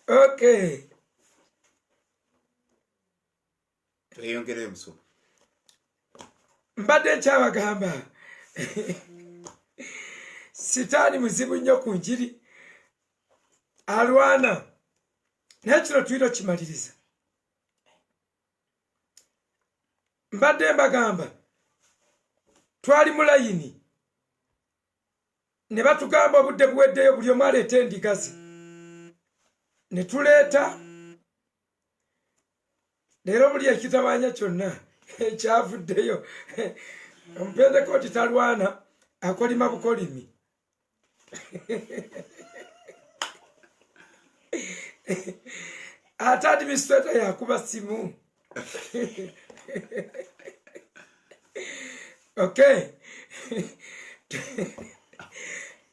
Okay. Tuyongere mso. Mbadde nkyabagamba. Sitaani muzibu nnyo ku njiri. Alwana. Naye kino tuyita kimaliriza. Mbadde mbagamba. Twali mu layini. Ne batugamba obudde buweddeyo buli omu aleeta endiga ze. Ne tuleeta. Leero buli ekitabanya kyonna ekyavuddeyo. Omupentekooti talwana akolima bukolimi. Ate administrator yakuba simu. Okay.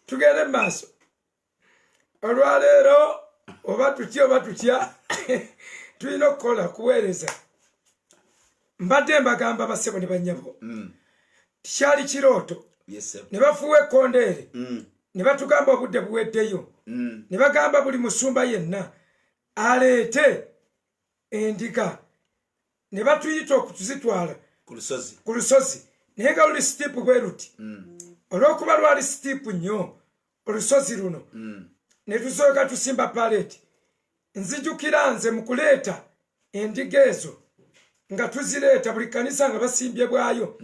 Tugende maaso. Olwaleero oba tutya tulina okukola kuweereza. Mbadde mbagamba basebo ne bannyabo. Tikyali kirooto. Ne bafuuwa ekkondeere. Ne batugamba obudde buweddeyo. Ne bagamba buli musumba yenna aleete endiga. Ne batuyita okutuzitwala ku lusozi. Naye nga luli sitiipu bwe ruti. Olw'okuba lwali sitiipu nnyo olusozi luno. Ne tusooka tusimba paleti. Nzijukira nze mu kuleeta endiga ezo nga tuzireeta buli kanisa nga basimbye bwayo.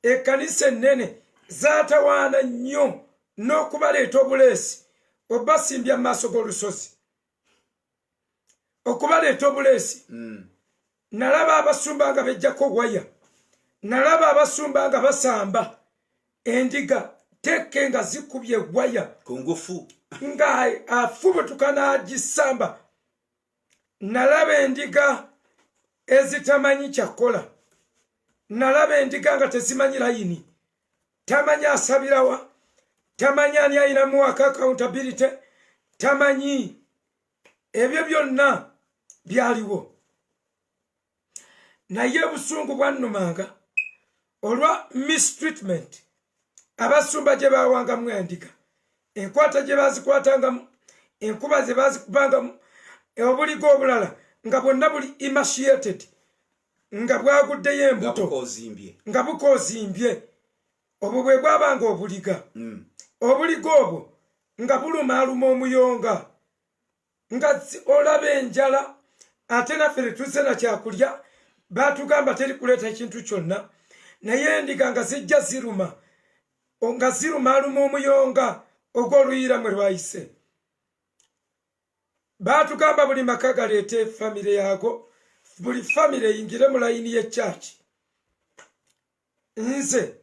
Ekkanisa ennene zaatawaana nnyo n'okubaleeta obuleesi obasimbya mu maaso g'olusozi. Okubaleeta obuleesi. Nalaba abasumba nga bejjako waya. Nalaba abasumba nga basamba endiga tekke nga zikubye waya. Kungufu. Nga afubutuka n'agisamba. Nalaba endiga ezitamanyi kyakola. Nalaba endiga nga tezimanyi layini. Tamanyi asabirawa. Tamanyi ani ayinamu accountability. Tamanyi. Ebyo byonna byaliwo. Naye busungu bwannumanga olwa mistreatment abasumba gye bawangamu endiga. Enkwata gye bazikwatangamu. Enkuba ze bazikubangamu. Obuligo obulala nga bwonna buli emaciated. Nga bwaguddeyo embuto. Nga bukozimbye. Obwo bwe bwabanga obuliga. Obuligo obwo nga bulumaaluma omuyonga. Nga olaba enjala. Ate naffe tuzze na kyakulya. Batugamba teri kuleeta ekintu kyonna. Naye endiga nga zijja ziruma. Nga zirumaaluma omuyonga ogw'oluyira mwe lwayise. Batugamba buli maka galeete famire yago. Buli famire eyingire mu layini y'ekyaki. Nze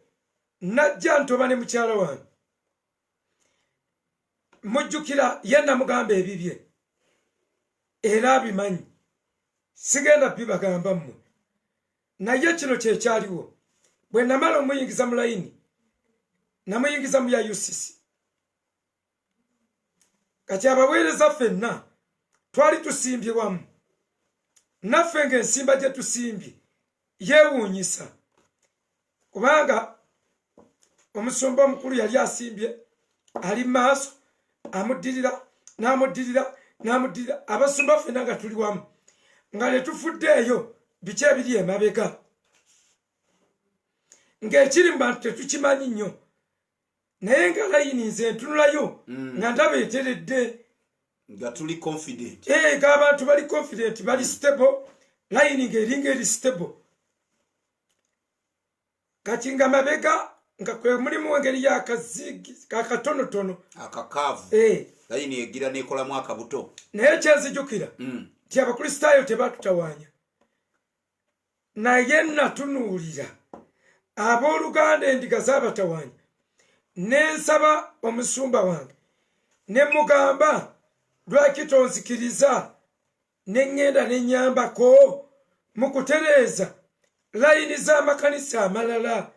najja ntoba ne mukyala wange. Mujjukira yenna mugamba ebibye. Era abimanyi. Sigenda bibagamba mmwe. Naye kino kyekyaliwo. Bwe namala omuyingiza mu layini. Namuyingiza mu ya UCC. Kati abaweereza ffenna twali tusimbye wamu. Naffe ng'ensimba gye tusimbye yeewuunyisa. Kubanga omusumba omukulu yali asimbye ali maaso amuddirira n'amuddirira n'amuddirira. Abasumba ffenna nga tuli wamu. Nga ne tufuddeeyo biki ebiri emabega. Ng'ekiri mu bantu tetukimanyi nnyo. Naye nga layini nze ntunulayo nga ndaba eteredde. Nga tuli confident. Nga abantu bali confident, bali stable. Layini ng'eringa eri stable. Kati nga mabega nga kwe mulimu engeri y'akazigi kakatonotono. Akakaavu. Layini egira n'ekolamu akabuto. Naye kyenzijukira nti abakristaayo tebatutawaanya. Naye natunuulira abooluganda endiga zaabatawaanya. Nensaba omusumba wange. Ne mugamba lwaki tonzikiriza ne ngenda ne nyambako mu kutereeza layini z'amakanisa amalala.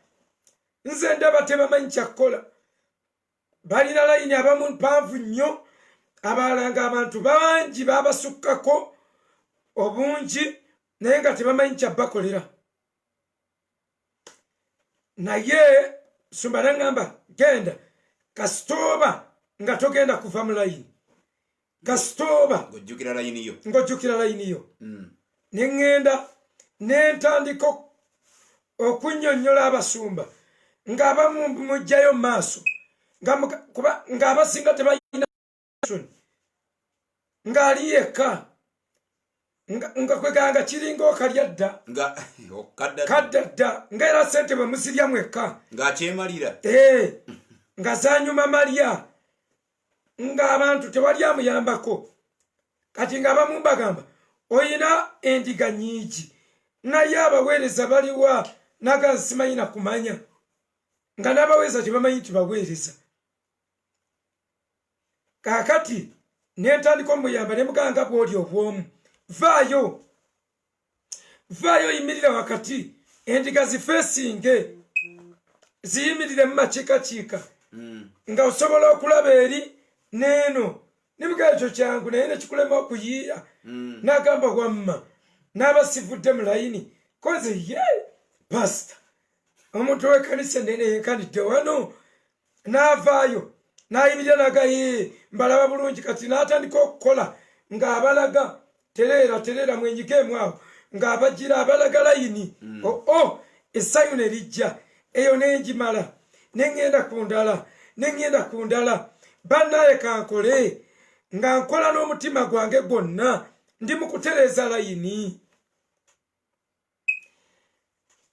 Nze ndaba tebamanyi kyakola. Balina layini abamu mpanvu nnyo. Abalala nga abantu bangi babasukkako obungi naye nga tebamanyi kyabakolera. Naye sumba nangamba genda kasitoba nga togenda kuva mu layini. kasitoba ng'ojjukira layini yo ne ŋŋenda ne ntandika okunnyonnyola abasumba ng'abamu mujjayo mu maaso ng'abasinga tebalina ng'ali yekka nga kweganga kiringa okalya dda kadda dda ng'era ssente bwe musirya mwekka nga zanyuma malya ng'abantu tewali amuyambako kati ng'abamu bagamba oyina endiga nnyingi naye abaweereza baliwa naga simanyi na kumanya nga n'abaweereza tebamanyi tibaweereza kaakati nentandika omuyamba ne muganga bw'oli obwomu vaayo yimirira wakati endiga zifeesinge ziyimirire mu makiikakiika nga osobola okulaba eri neeno nibuga ekyo kyangu naye nekikulema okuyiiya n'agamba wamma n'abasivudde mu layini koze ye pasita omuntu w'ekkanisa nene yenkanidde wano n'avaayo n'ayimirira nagaye mbalaba bulungi kati n'atandika okukola ng'abalaga tereera mwenyigemu awo ng'abagira abalaga layini essanyu ne lijja eyo n'engimala neŋŋenda ku ndala bannaye kankole nga nkola n'omutima gwange gwonna ndi mu kutereeza layini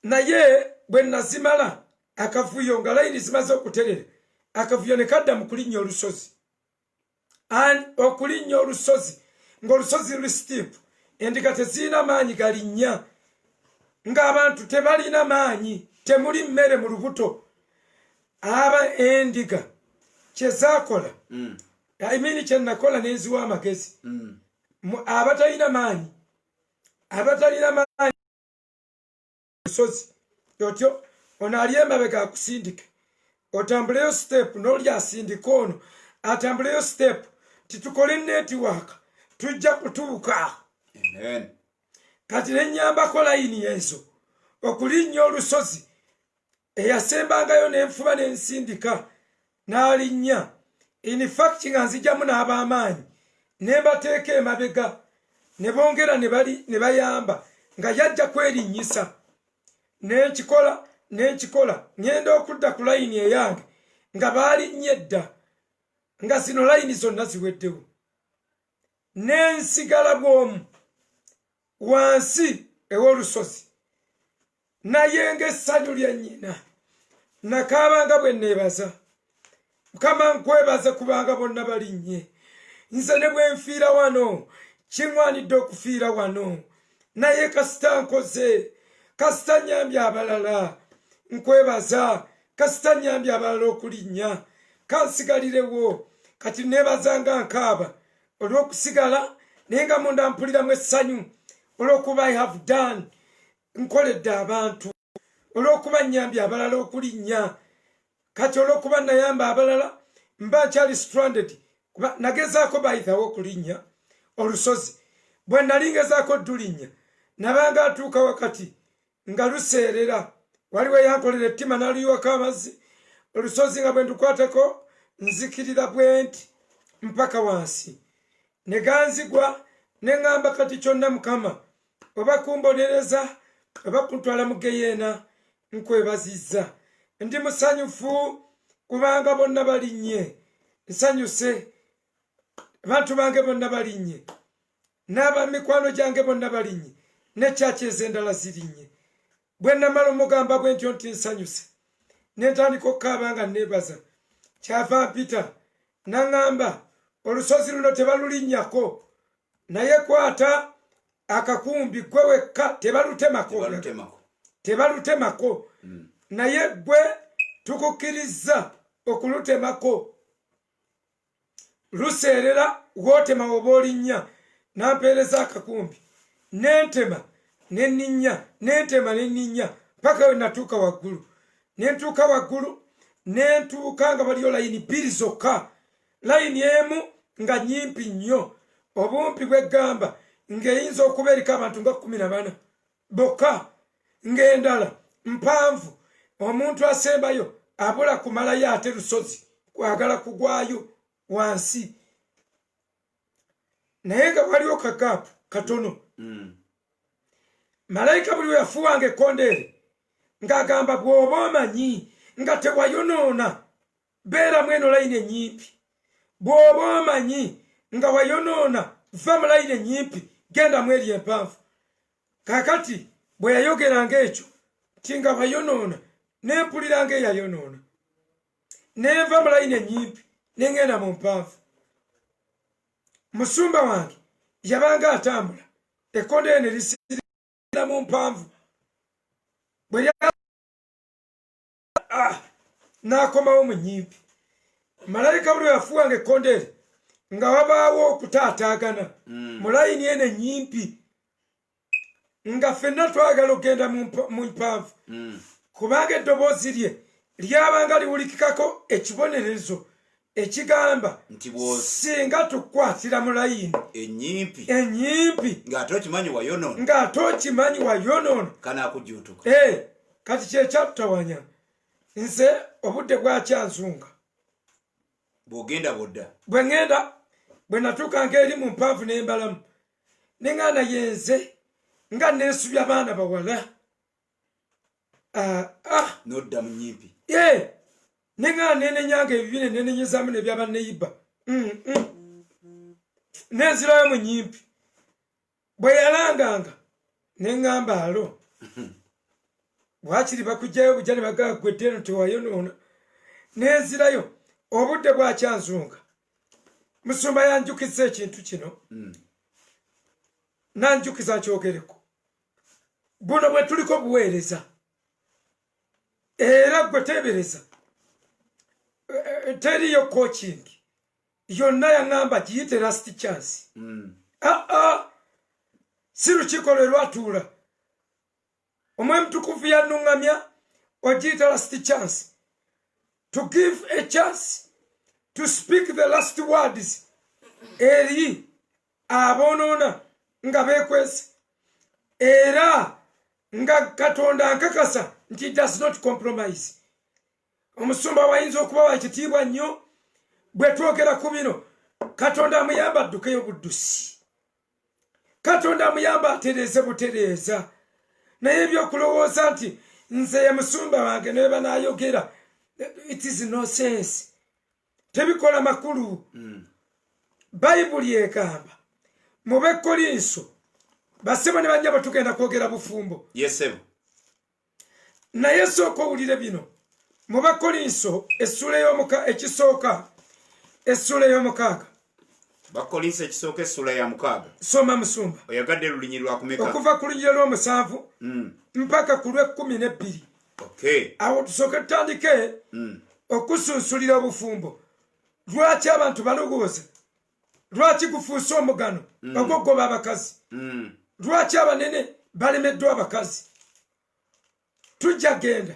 naye bwe nazimala akavuyo nga layini zimaze okuterera akavuyo ne kadda mu kulinnya olusozi okulinnya olusozi ng'olusozi luli sitiipu endiga tezirina maanyi galinnya ng'abantu tebalina maanyi temuli mmere mu lubuto aba endiga kyezakola kyenakola nenziwa amagezi abatalina maanyi lusozi otyo ono ali emabega akusindike otambuleyo sitepu n'oli asindika ono atambuleyo sitepu titukole netiwaaka tujja kutuuka kati nenyambako layini ezo okulinnya olusozi eyasembangayo nenfuba nensindika n'alinnya infact nga nzijamu n'ab'amaanyi nembateeka emabega ne bongera ne bayamba nga yajja kwerinnyisa nenkikola ngenda okudda ku layini eyange nga baalinnye edda nga zino layini zonna ziweddewo nensigala bw'omu wansi ew'olusozi naye ng'essanyu lya nnyina nakaabanga bwe neebaza mukama nkwebaza kubanga bonna balinnye nze ne bwe nfiira wano kiŋwanidde okufiira wano naye kasita nkoze kasita nyambye abalala nkwebaza kasita nyambye abalala okulinnya kansigalirewo kati neebazanga nkaaba olw'okusigala naye nga munda mpuliramu essanyu olw'okuba I have done nkoledde abantu olw'okuba nyambye abalala okulinnya kati olw'okuba nayamba abalala mba nkyali stranded kuba nagezaako bayithawo okulinnya olusozi bwe nali ngezaako dulinnya nabanga atuuka wakati nga luseerera waliwo yankolera ettima n'aluyiwako amazzi olusozi nga bwe ndukwateko nzikirira bwenti mpaka wansi ne ganzigwa ne ŋŋamba kati kyonna mukama oba kumbonereza oba kuntwala mu geyeena nkwebazizza ndi musanyufu kubanga bonna balinnye nsanyuse abantu bange bonna balinnye n'abamikwano gyange bonna balinnye nekyaki ez'endala zirinnye bwe namala omugamba bwe ntyo nti nsanyuse nentandika okukaaba nga neebaza kyava mpita naŋŋamba olusozi luno tebalulinnyako naye kwata akakumbi gwe wekka tebalutemako naye gwe tukukkiriza okulutemako luseerera wootema oba olinnya nampeereza akakumbi nentema nenninnya paka we natuuka waggulu nentuuka nga waliyo layini bbiri zokka layini emu nga nyimpi nnyo obumpi bw'eggamba ng'eyinza okuba eriko abantu nga 14 bokka ng'endala mpanvu omuntu asembayo abula kumalayo ate lusozi kwagala kugwayo wansi naye nga waliwo kakapu katono. Malayika buli yafuwanga ekkondeere ng'agamba bw'oba omanyi nga tewayonoona beera mweno layini ennyimpi, bw'oba omanyi nga wayonoona va mu layini ennyimpi genda mu eri empanvu. Kaakati bwe yayogeranga ekyo ti nga wayonoona neempuliranga eyayonoona neva mu layini ennyimpi nengenda mu mpanvu. Musumba wange yabanga atambula ekkondeere ne lisirira mu mpanvu, bwe n'akomawo mu nnyimpi. Malayika buli yafuwanga ekkondeere nga wabaawo okutaataagana mu layini eno ennyimpi, nga ffenna twagala okgenda mu mpanvu, kubanga eddoboozi lye lyabanga liwulikikako ekibonerezo ekigamba singa tukwatira mu layini ennyimpi ng'ate okimanyi wayonoona kanakujjuutuka. Kati kyekyatutawanya nze obudde bwakyanzunga bw'ogenda bodda bwe ngenda bwe natuukanga eri mu mpanvu n'embalamu neŋŋaana yenze nga neesubya abaana bawala n'odda mu nnyimpi neŋŋaana nenenyanga ebibine nenenyezaamu nebyaba neyibba nenzirayo mu nnyimpi. Bwe yalanganga neŋŋamba alo bwakiri bakugjayo bujja ne bagaa gwedde eno tewayonoona, nenzirayo. Obudde bwakyanzunga Musumba yanjukiza ekintu kino nanjukiza nkyogereko. Buno bwe tuliko buweereza era gwe teebereza teriyo coaching yonna yaŋŋamba giyite last chance. Si lukiiko lwe lwatuula omwemutukuvu yannuŋŋamya ogiyita last chance, to give a chance to speak the last words eri aboonoona nga beekwese, era nga Katonda ankakasa nti does not compromise. Omusumba wayinza okuba wa kitiibwa nnyo bwe twogera ku bino. Katonda amuyamba addukeyo buddusi, Katonda amuyamba atereeze butereeza, naye ebyokulowooza nti nze ye musumba wange neba naayogera, it is no sense, tebikola makulu. Bayibuli egamba mu Bekolinso basebo ne banyabo tugenda kwogera bufumbo. Naye sooka owulire bino mu Bekolinso ekisooka essula ey'omukaaga. Bakolinso ekisooka essula ya mukaaga. Soma Musumba. Oyagadde lulinyi lwakumeka? Okuva ku lunyiriro lw'omusanvu mpaka ku lw'12. Awo tusooke tutandike okusunsulira obufumbo. Lwaki abantu balowooza? Lwaki gufuuse omugano ogw'ogoba abakazi? Lwaki abanene balemeddwa abakazi? Tujja genda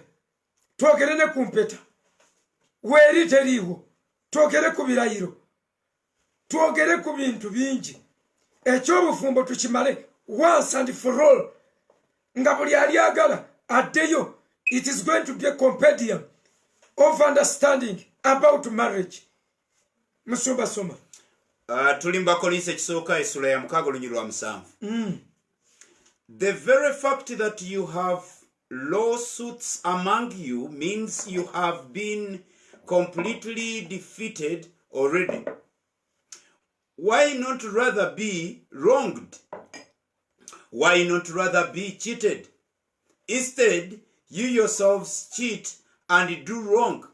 twogere ne ku mpeta, weeri teriiwo, twogere ku birayiro, twogere ku bintu bingi. Eky'obufumbo tukimale once and for all, nga buli alyagala addeyo. It is going to be a compendium of understanding about marriage. Musumba soma. Tuli mu Bakolinso ekisooka essula ya mukaaga olunyiriro lwa musanvu. The very fact that you have lawsuits among you means you have been completely defeated already. Why not rather be wronged? Why not rather be cheated? Instead, you yourselves cheat and do wrong,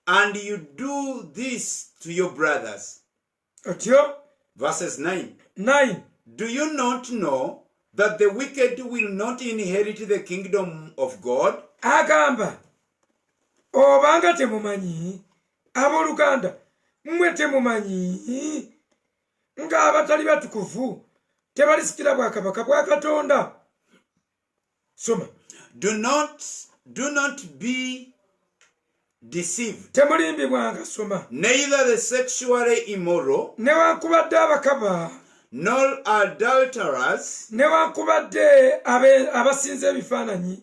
and you do this to your brothers. Verses 9. Do you not know that the wicked will not inherit the kingdom of God? Agamba obanga temumanyi abooluganda mmwe temumanyi nga abatali batukuvu tebalisikira bwakabaka bwa Katonda. Soma. Do not be deceived. Temulimbibwanga. Soma. Neither the sexually immoral, newankubadde abakaba, nor adulterers, newankubadde abasinza ebifaananyi,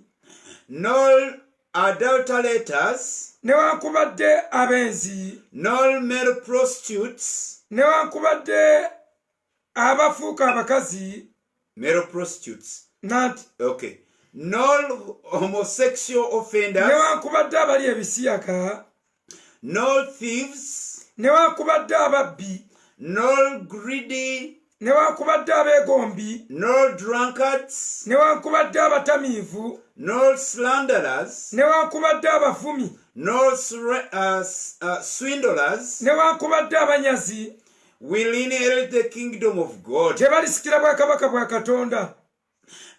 nor adulterators, newankubadde abenzi, nor male prostitutes, newankubadde abafuuka abakazi male prostitutes not okay nor homosexual offenders newankubadde abali ebisiyaka nor thieves newankubadde ababbi nor greedy newankubadde abeegombi nor drunkards newankubadde abatamiivu nor slanderers newankubadde abavumi nor swindlers newankubadde abanyazi will inherit the kingdom of God. tebalisikira bwakabaka bwa Katonda.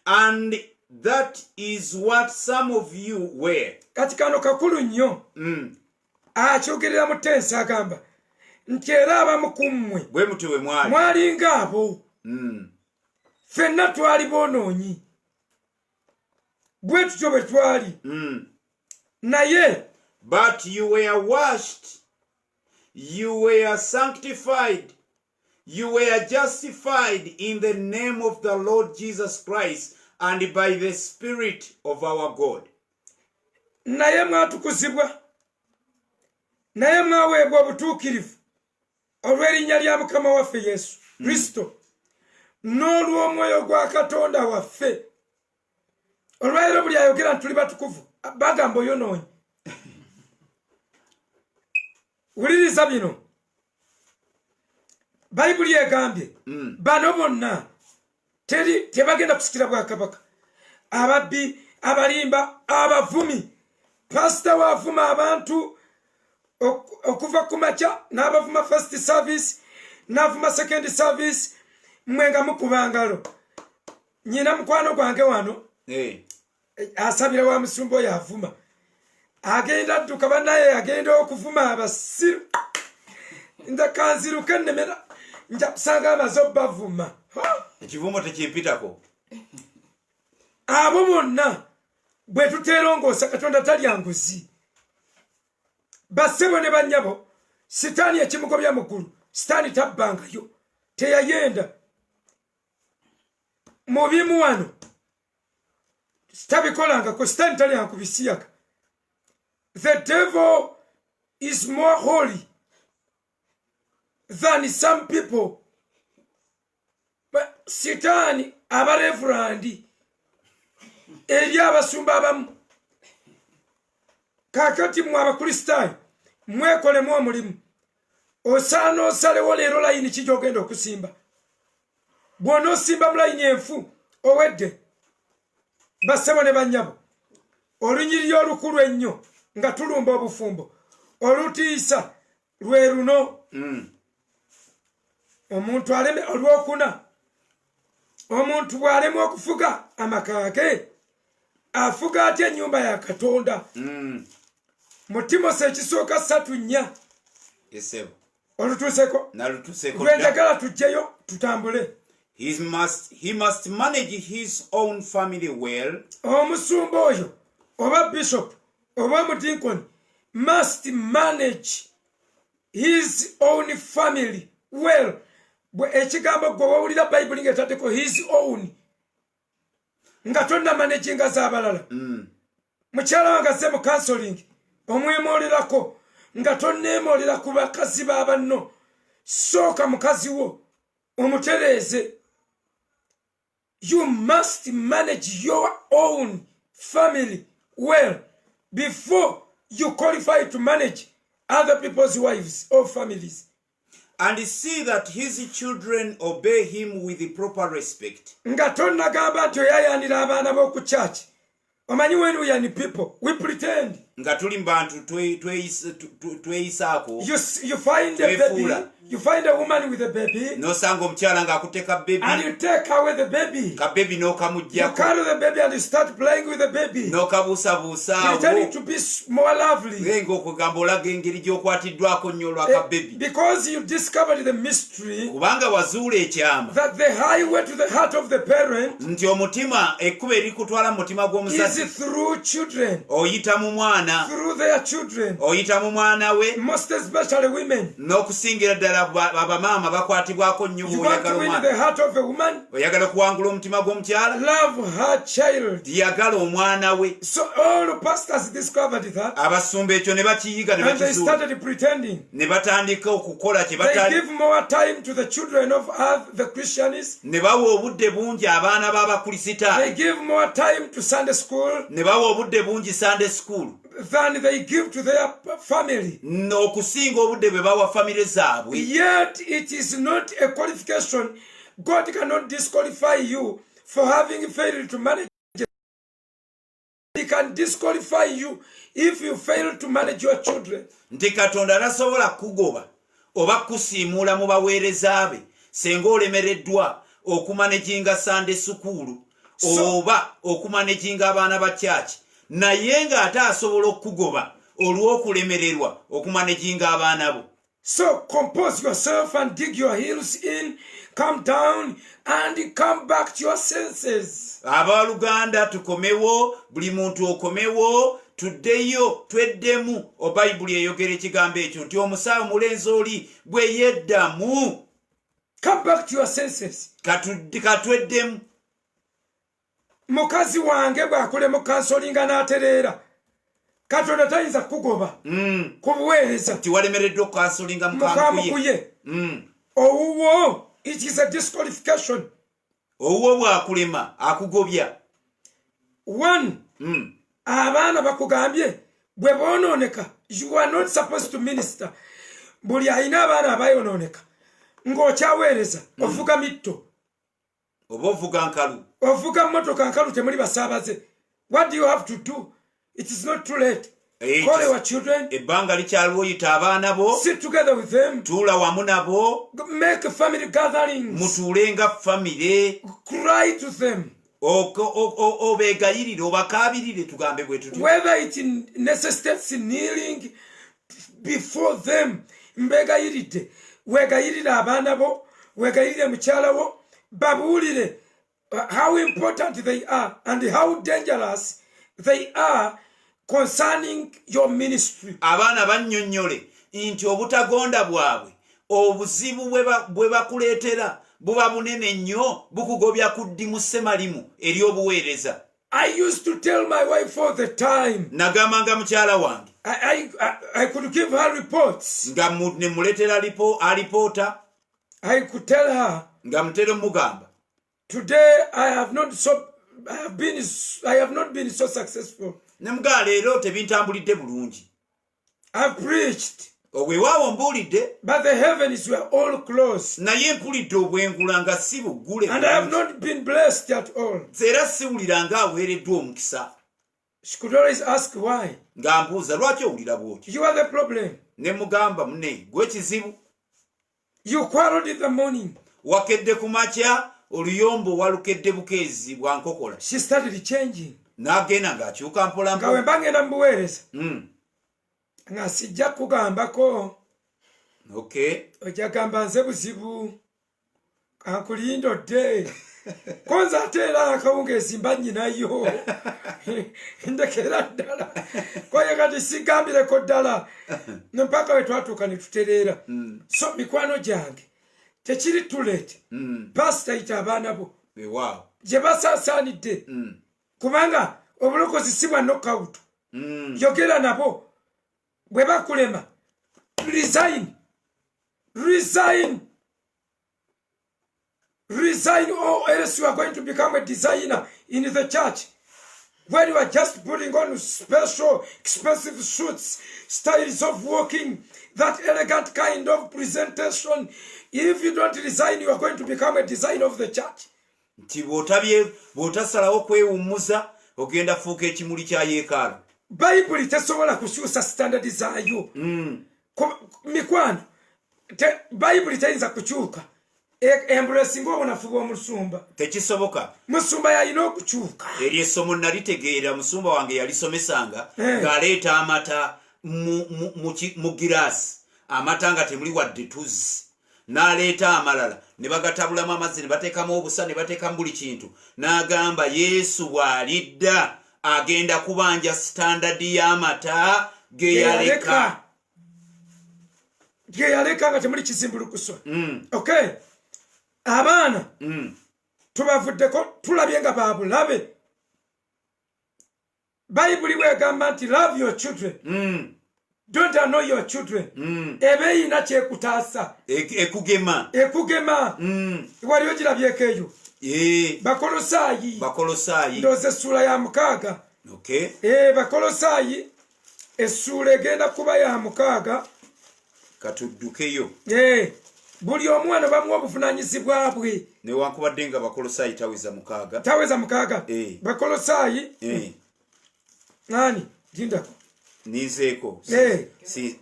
And that is what some of you were. Kati kano kakulu nnyo. Akyogerera mu tensi agamba nti era abamu ku mmwe bwe muti we mwali mwalinga abo. Ffenna twali boonoonyi. Bwe tutyo bwe twali. Naye but you were washed, you were sanctified, you were justified in the name of the Lord Jesus Christ and by the Spirit of our God. Naye mwatukuzibwa, naye mwaweebwa obutuukirivu olw'erinnya lya Mukama waffe Yesu Kristo n'olw'omwoyo gwa Katonda waffe. Olwaleero buli ayogera nti tuli batukuvu bagamba oyonoonyi. Wuliriza bino. Bayibuli egambye bano bonna tebagenda kusikira bwakabaka. Ababbi, abalimba, abavumi. Pasita waavuma abantu okuva ku makya n'abavuma first service n'avuma second service mwenga mukuba ngalo. Nyina mukwano gwange wano asabira wa musumba oyo avuma. Agenda adduka bannaye agenda okuvuma abasiru. Ndakanziruka nnemera nja kusanga amaze obbavuma. Ekivumo tekimpitako. Abo bonna bwe tuteerongoosa Katonda talya nguzi. Bassebo ne bannyabo sitaani ekimugobya muggulu sitaani tabbangayo teyayenda. Mu bimu wano tabikolangako sitaani talya ku bisiyaka. The devil is more holy than some people. But sitaani abareverandi eri abasumba abamu. Kakati mwe abakristaayo mwekolemu omulimu. Osaana osalewo leero layini ki gy'ogenda okusimba. Bw'onoosimba mu layini enfu owedde. Bassebo ne bannyabo olunyiriri olukulu ennyo nga tulumba obufumbo olutiisa lwe luno. Omuntu aleme olwokuna. Omuntu bw'alema okufuga amaka ge afuga atya ennyumba ya Katonda. Mu Timoseewo ekisooka 3:4. Yesebo. Olutuuseko. Nalutuuseko. Lwenjagala tujjeyo tutambule. He must manage his own family well. Omusumba oyo oba bishop oba mudinkoni must manage his own family well. Ekigambo gwe wawulira Bayibuli ng'etaddeko his own nga tonna managinga z'abalala. Mukyala wange azze mu counseling omwemolerako nga tonneemolera ku bakazi b'abanno. Sooka mukazi wo omutereeze. You must manage your own family well before you qualify to manage other people's wives or families. And see that his children obey him with the proper respect. Nga tonnagamba nti oyayanira abaana b'oku church. Omanyi when we are in people, we pretend. Nga tuli mbantu tweyisaako. You find a baby, you find a woman with a baby. Nosanga omukyala ng'akuteeka baby. And you take away the baby. Ka baby n'okamuggyako. You carry the baby and you start playing with the baby. N'okabuusabuusaawo. Pretending to be more lovely. Ng'okugamba olaga engeri gy'okwatiddwako nnyo olwaka baby. Because you discovered the mystery. Kubanga wazuula ekyama. That the highway to the heart of the parent. Nti omutima ekkubo erikutwala mu mutima gw'omusasi. Is through children. Oyita mu mwana. mwana through their children, oyita mu mwana we most especially women. n'okusingira ddala abamaama bakwatibwako nnyo You want to win the heart of a woman? oyagala kuwangula omutima gw'omukyala Love her child. yagala omwana we. So all pastors discovered that, abasumba ekyo ne bakiyiga ne and they bakizuula started pretending. ne batandika okukola kye They batali give more time to the children of earth, the Christians. ne bawa obudde bungi abaana They b'abakristaayo give more time to Sunday school ne bawa obudde bungi Sunday school than they give to their family. okusinga obudde bwe bawa famire zaabwe. Yet it is not a qualification. God cannot disqualify you for having failed to manage. He can disqualify you if you fail to manage your children. nti katonda tasobola kugoba oba kusiimuula mu baweereza be senga olemereddwa okumanejinga Sunday school oba okumanejinga abaana ba church, naye ng'ate asobola okugoba olw'okulemererwa okumanejinga abaana bo. So compose yourself and dig your heels in, come down and come back to your senses. Abaluganda tukomewo, buli muntu okomewo, tuddeyo tweddemu. Bayibuli eyogera ekigambo ekyo nti omusaawe mulenzi oli bwe yeddamu. Come back to your senses. Katweddemu. Mukazi wange bw'akulemu kansolinga n'atereera, Katonda tayinza kugoba ku buweereza nti walemereddwa okukansolinga mukamukuye. Owuwo, it is a disqualification. Owuwo bw'akulema akugobya. One, abaana bakugambye bwe boonooneka, you are not supposed to minister. Buli ayina abaana abayonooneka ng'okyaweereza ovuga mitto oba ovuga nkalu, ovuga mmotoka nkalu, temuli basaabaze. What do you have to do? It is not too late. Call your children. Ebbanga likyaliwo, oyita abaana bo, sit together with them, tuula wamu nabo, make family gatherings, mutuulenga famire, cry to them, obeegayirire obakaabirire, tugambe bwe tutyo. Whether it necessitates kneeling before them, mbegayiridde, wegayirire abaana bo, wegayirire mukyala wo, babuulire how important they are and how dangerous they are concerning your ministry. Abaana bannyonnyole nti obutagonda bwabwe obuzibu bwe bakuleetera buba bunene nnyo, bukugobya ku ddimu ssemalimu eri obuweereza. I used to tell my wife all the time. Nagambanga mukyala wange. I could give her reports. Nga ne muleetera alipoota. I could tell her. Nga mutera mugamba. Today I have not been so successful. Nemugamba leero tebintambulidde bulungi. I preached. Weewaawo mbuulidde. But the heavens were all closed. Naye mpulidde obwengula nga si buggule. And I have not been blessed at all. Era siwulira nga aweereddwa omukisa. She could always ask why. Nga mbuuza lwaki owulira bw'otyo. You are the problem. Ne mugamba munne gwe kizibu. You quarreled in the morning. Wakedde ku makya oluyombo walukedde bukeezi bwa nkokola. She started changing. N'agenda ng'akyuka mpola nga wemba ngenda mubuweereza nga sijja kugambako ojja gamba nze buzibu kankulinda odde konza ate era akawungeezi mba nnyinayo ndekera ddala koye kati sigambireko ddala mpaka we twatuuka ne tutereera. So mikwano gyange tekiri tulete pasita yita abaana bo gye basaasaanidde kubanga obulokozi si bwa knockout. Yogera nabo bwe bakulema, resign or else you are going to become a designer in the church where you are just putting on special expensive suits, styles of walking, that elegant kind of presentation. If you don't resign, you are going to become a designer of the church. Nti bw'otasalawo kwewummuza ogenda fuuka ekimuli kya yeekaalu. Bayibuli tesobola kukyusa standard zaayo. Mikwano, Bayibuli teyinza kukyuka. Embracinga obunafu bw'omusumba tekisoboka. Musumba yalina okukyuka. Eri essomo nalitegeera musumba wange yalisomesanga ng'aleeta amata mu giraasi, amata nga temuli wadde tuzzi. N'aleeta amalala ne bagatabulamu amazzi ne bateekamu obusa ne bateekamu buli kintu. N'agamba Yesu bw'alidda agenda kubanja standard y'amata ge yaleka nga temuli kizimbulukuswa. Okay, abaana tubavuddeko tulabye nga babulabe. Bayibuli bwegamba nti love your children, don't annoy your children. Ebe ina kyekutaasa ekugema waliyo girabyeko eyo. Bakolosaayi ndoze essula ya 6. Okay. Bakolosaayi essula egenda kuba ya 6. Katuddukeyo. Buli omwana bamuwa obuvunaanyizibwa bwe. Newankubadde nga Bakolosaayi taweza 6. Taweza 6. Bakolosaayi nani jindako nizeeko si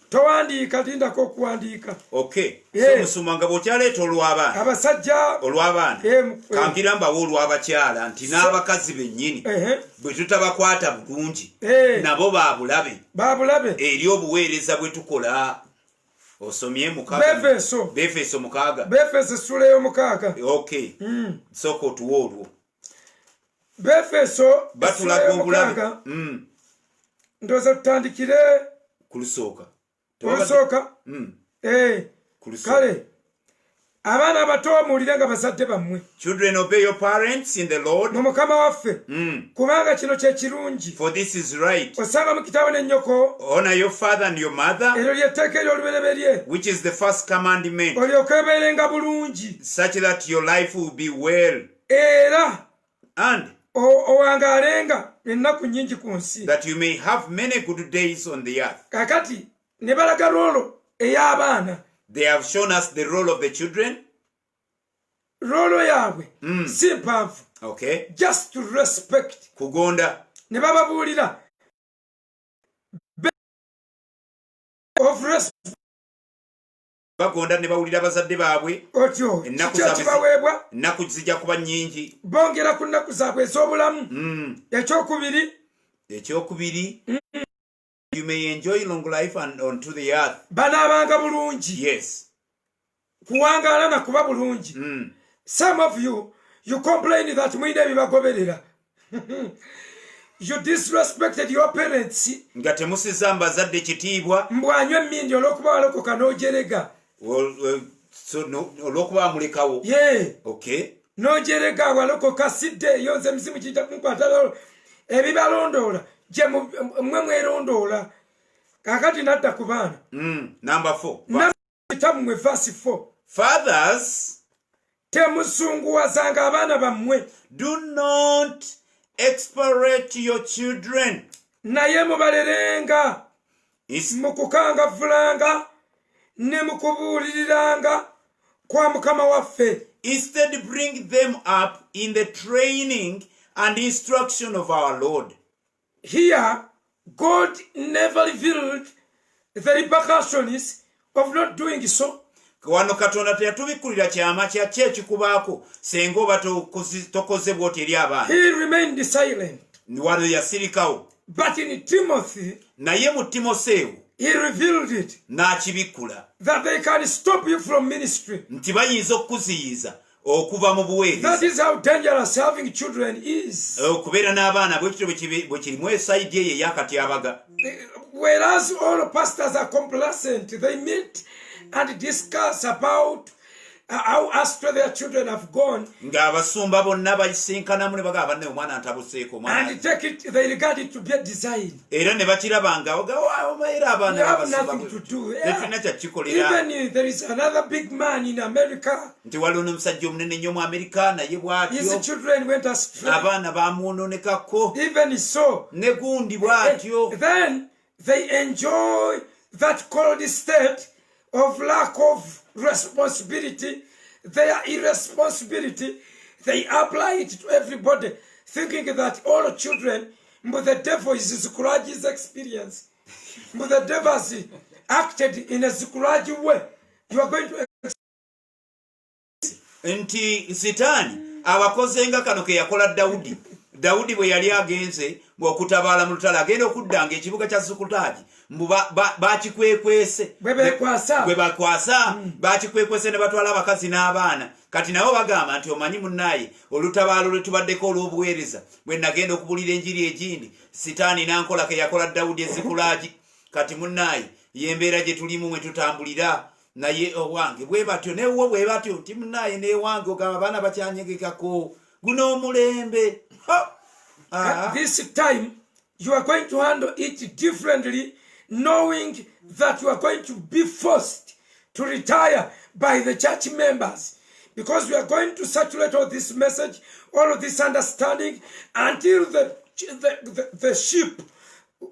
towandiika lindako okuwandiika. Okay. So musumanga bw'okyaleeta olw'abaana abasajja olw'abaana kampira mbawo olw'abakyala nti n'abakazi bennyini bwe tutabakwata bulungi nabo babulabe eri obuweereza bwe tukola. Osomye Befeso 6. Befeso essula y'omukaaga. Okay. Soko otuwa olwo Befeso batulaga obulabe. Ndoza tutandikire kulusooka. Kale abaana abato muwulire nga bazadde bammwe. Children, obey your parents in the Lord. Mu Mukama waffe kubanga kino kye kirungi. For this is right. Osanga mu kitabo n'ennyoko. Honor your father and your mother. Eryo ly'etteeka ery'olubereberye. Which is the first commandment. Olyoke obeerenga bulungi. Such that your life will be well. Era and owangaalenga ennaku nnyingi ku nsi. That you may have many good days on the earth. Kakati ne balaga roolo ey'abaana. They have shown us the role of the children. Roolo yaabwe si mpanvu. Okay. Just to respect. Kugonda. Ne bababuulira of respect. Bagonda ne bawulira bazadde baabwe. Otyo kibaweebwa. Ennaku zijja kuba nnyingi. Bongera ku nnaku zaabwe ez'obulamu. Ekyokubiri you may enjoy long life and onto the earth. Banaabanga bulungi. Yes. Kuwangaala na kuba bulungi. Some of you complain that mwine bibagoberera. You disrespected your parents. Nga temusiza bazadde kitiibwa. Mbwanywe emmindi olw'okuba walokoka n'ojerega. Olw'okuba mulekawo. Okay. N'ojerega walokoka sidde eyo nze mizimu kijja kunkwata ebibalondoola. Je mwe mwerondoola. Kakati nadda ku baana. Number 4. Namwe verse 4. Fathers, temusunguwazanga abaana bammwe. Do not exasperate your children. Naye mubalerenga mukukangavulanga ne mukubuuliriranga kwa Mukama waffe. Instead bring them up in the training and instruction of our Lord. Here, God never revealed the repercussions of not doing so. Wano Katonda teyatubikulira kyama kya kyekikubaako senga oba tokoze bw'oti eri abaana. He remained silent. Wano yasirikawo. But in Timothy, naye mu Timoseewo, he revealed it. N'akibikula. That they can stop you from ministry. Nti bayinza okukuziyiza okuva mu buweereza. That is how dangerous having children is. Okubeera n'abaana bwekityo bwe kirimu esayidi eyo ey'akatyabaga. Whereas all pastors are complacent, they meet and discuss about how astray their children have gone. Ng'abasumba bonna bayisinkanamu ne bagamba banne omwana ntabuseeko omwana. And take it, they regard it to be a design. Era ne bakirabanga era abaana they have nothing to do. Even there is another big man in America. Nti waliwo n'omusajja omunene nnyo mu Amerika naye bw'atyo. His children went astray. Abaana bamwononekako. Even so. Ne gundi bw'atyo. Then they enjoy that cold state of lack of responsibility, their irresponsibility, they apply it to everybody, thinking that all children, but the devil is Zukuraji's experience. But the devil has acted in a Zukuraji way. You are going to Nti Sitani abakozenga kano ke yakola Daudi Daudi bwe yali agenze okutabaala mu lutalo agenda okuddanga ekibuga kya Zukutaagi bakikwekwese bwe bakwasa bakikwekwese ne batwala abakazi n'abaana kati nabo bagamba nti omanyi munnaye olutabaalo lwe tubaddeko olw'obuweereza bwe nagenda okubulira enjiri egindi sitaani nankola ke yakola Daudi ezikulaagi kati munnaye yembeera gye tulimu mwe tutambulira naye owange bwe batyo newo bwe batyo nti munnaye newange ogamba abaana bakyanyegekako guno omulembe. At this time, you are going to handle it differently, knowing that you are going to be forced to retire by the church members. Because we are going to saturate all this message, all of this understanding, until the sheep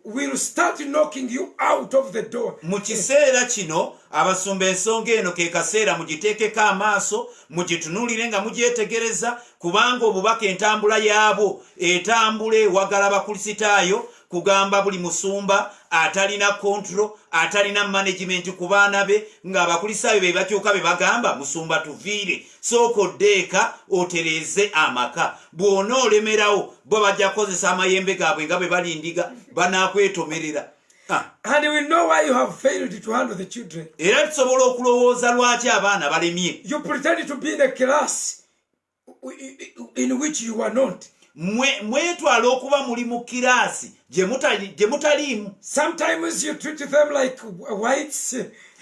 will start knocking you out of the door. Mukiseera kino abasumba ensonga eno ke kaseera mugiteekeko amaaso mugitunulire nga mugyetegereza kubanga obubaka entambula yaabo etambula ewagala abakulisitaayo kugamba buli musumba atalina control atalina management ku baana be ng'abakulisitaayo be bakyuka be bagamba musumba tuviire sooka oddeeka otereeze amaka bw'ona olemerawo bo bajja kukozesa amayembe gaabwe nga bwe balindiga banakwetomerera. And we know why you have failed to handle the children. Era tusobola okulowooza lwaki abaana balemye. You pretend to be in a class in which you are not. Mwetwala okuba muli mu kiraasi gye mutaliimu. Sometimes you treat them like whites.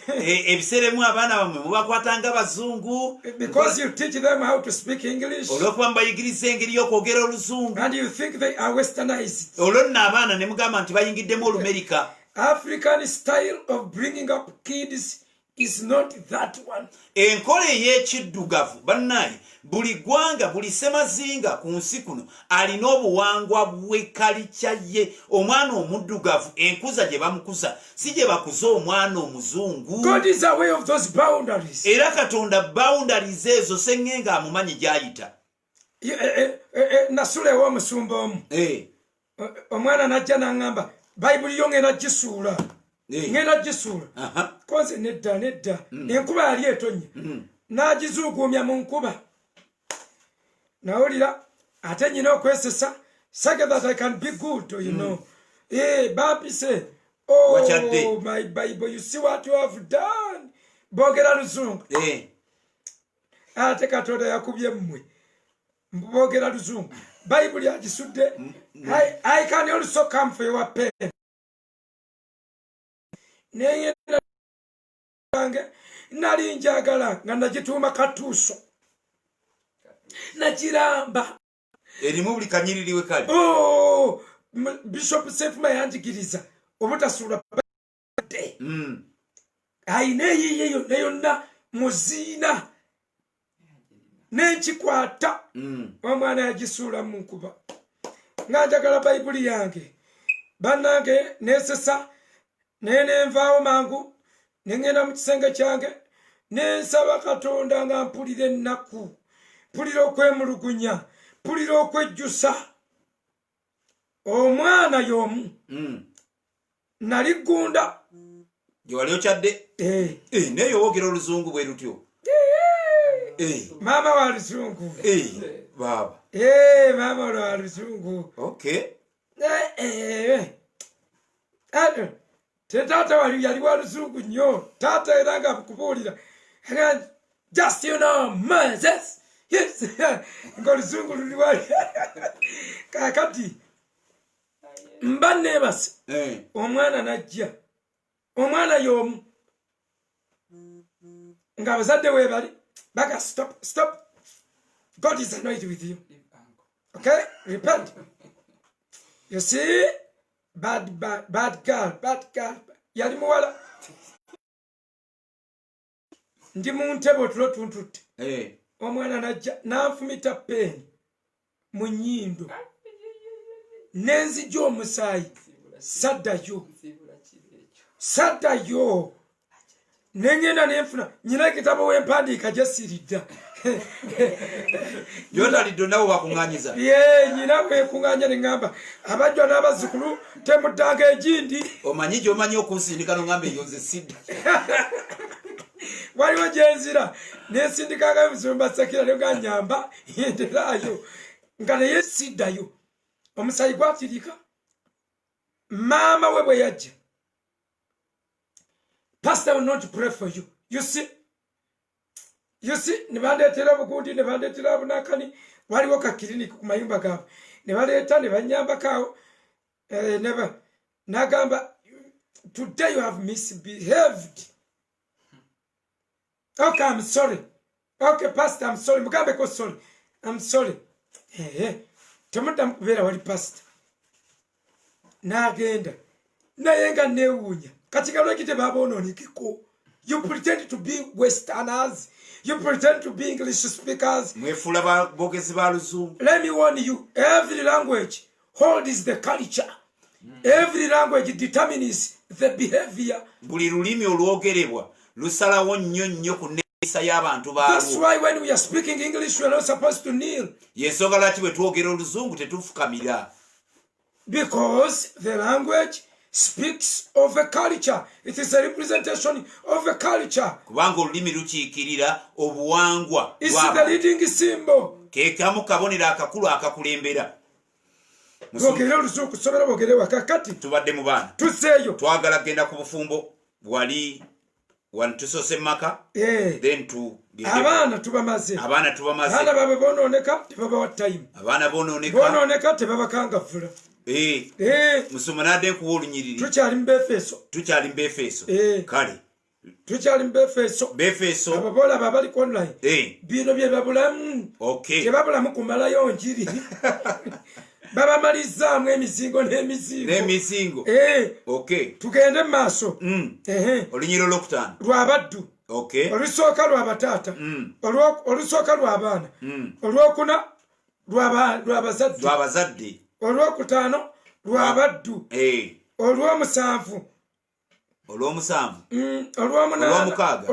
Ebiseeremu abaana bamwe mubakwatanga bazungu. Because you teach them how to speak English. Olwokuba mubayigiriza engeri y'okwogera oluzungu. And you think they are westernized. Olwo nno abaana ne mugamba nti bayingiddemu Olumerika. African style of bringing up kids is not that one. Enkola ey'ekiddugavu bannaye buli gwanga buli semazinga ku nsi kuno alina obuwangwa bw'ekalica ye. Omwana omuddugavu enkuza gye bamukuza si gye bakuza omwana omuzungu. God is aware of those boundaries. Era Katonda boundaries ezo seng'enga amumanyi gy'ayita. Nasula ew'omusumba omu. Omwana najja n'aŋŋamba Bayibuli yo ngenda gisuula. Ngenda gisuula. Konze nedda. Enkuba yali etonnya. N'agizuukuumya mu nkuba. Nawulira ate nnyina okwesesa so that I can be good, you know. Bapi say, oh, my Bible, you see what you have done. Boogera Luzungu. Ate Katonda yakubye mmwe. Boogera Luzungu. Bible yagisudde. I can also come for your pen. Nengenda nali njagala nga nagituuma Katuuso. Nakiramba. Erimu buli kanyiririwe kali. Oh, Bishop Sefuma yanjigiriza obutasuula bade. Ayina eyiyeyo neyonna muziina. Nenkikwata. Omwana yagisuula mu nkuba. Nga njagala Bayibuli yange. Bannange nesesa nenenvaawo mangu. Nengenda mu kisenge kyange. Nensaba Katonda nga mpulira ennaku. Mpulira okwemulugunya. Mpulira okwejjusa. Omwana y'omu. Nali gunda. Gye wali okyadde? Naye woogera oluzungu bwe lutyo. Maama wa Luzungu. Baba. Maama wa Luzungu. Okay. Taata wali yali wa Luzungu nnyo. Taata era nga kubuulira. Just you know, Moses. Yes. Ngo Luzungu luli wali. Kakati. Mba neebase. Omwana najja. Omwana y'omu. Nga abazadde weebali. Baga, stop. God is annoyed with you. Okay? Repent. You see? Bad girl. Yali muwala. Ndi mu ntebe otulo tuntutte. Omwana najja n'anfumita peni mu nnyindo. Nenzija omusaayi. Saddayo. Nengenda nenfuna. Nyina ekitabo w'empandiika gye siridda. Yonalidde nabo bakuŋŋanyiza. Nyina kwekuŋŋanya ne ŋŋamba abajjwa n'abazzukulu temuddanga egindi. Omanyi gy'omanyi okunsindika n'oŋŋamba eyo nze sidda. Waliwo gye nzira n'ensindikanga Musumba Sakira ne nga nnyamba yenderaayo nga naye siddayo. omusayi gwatirika mama we bwe yajja pastor will not pray for you. You see ne bandeetera bugundi ne bandeetera bunakani waliwo ka clinic ku mayumba gaabwe ne baleeta ne banyambakaawo nagamba today you have misbehaved. Okay, I'm sorry. Okay, pastor, I'm sorry. Mugambe ko sorry. I'm sorry. Temudam kubera wali pastor. Nagenda. Nayenga newunya. Katika lwekite babono nikiko. You pretend to be Westerners. You pretend to be English speakers. Mwefula bogezi baluzungu. Let me warn you. Every language holds the culture. Every language determines the behavior. Buli lulimi olwogerebwa lusalawo nnyo ku nneeyisa y'abantu baabo. That's why when we are speaking English we are not supposed to kneel. Yensonga lwaki bwe twogera oluzungu tetufukamira. Because the language speaks of a culture. It is a representation of a culture. Kubanga olulimi lukiikirira obuwangwa. It's the leading symbol. Ke kamu kabonero akakulu akakulembera. Bogere oluzungu kusobera bogere wakakati. Tubadde mu baana. Tuseeyo. Twagala genda ku bufumbo wali tusose maka. Then abaana tubamaze. Abaana babe bonooneka tebabawa time. Abaana bonooneka tebabakangavvula. Musoma n'adde kuwa olunyiriri. Tukyali mu Befeso. Kale. Tukyali mu Befeso. Ababola babali online. Bino bye babulamu. Okay. Tebabulamu kumalayo njiri. Baba malizaamu emizingo n'emizingo. Okay. Tugende mu maaso. Olunyiriri olwokutaano. Lwabaddu. Okay. Olusooka lwa bataata. Olusooka lw'abaana. Olwokuna lw'abazadde. Olwokutaano lwabaddu. Olw'omusanvu. Olw'omukaaga.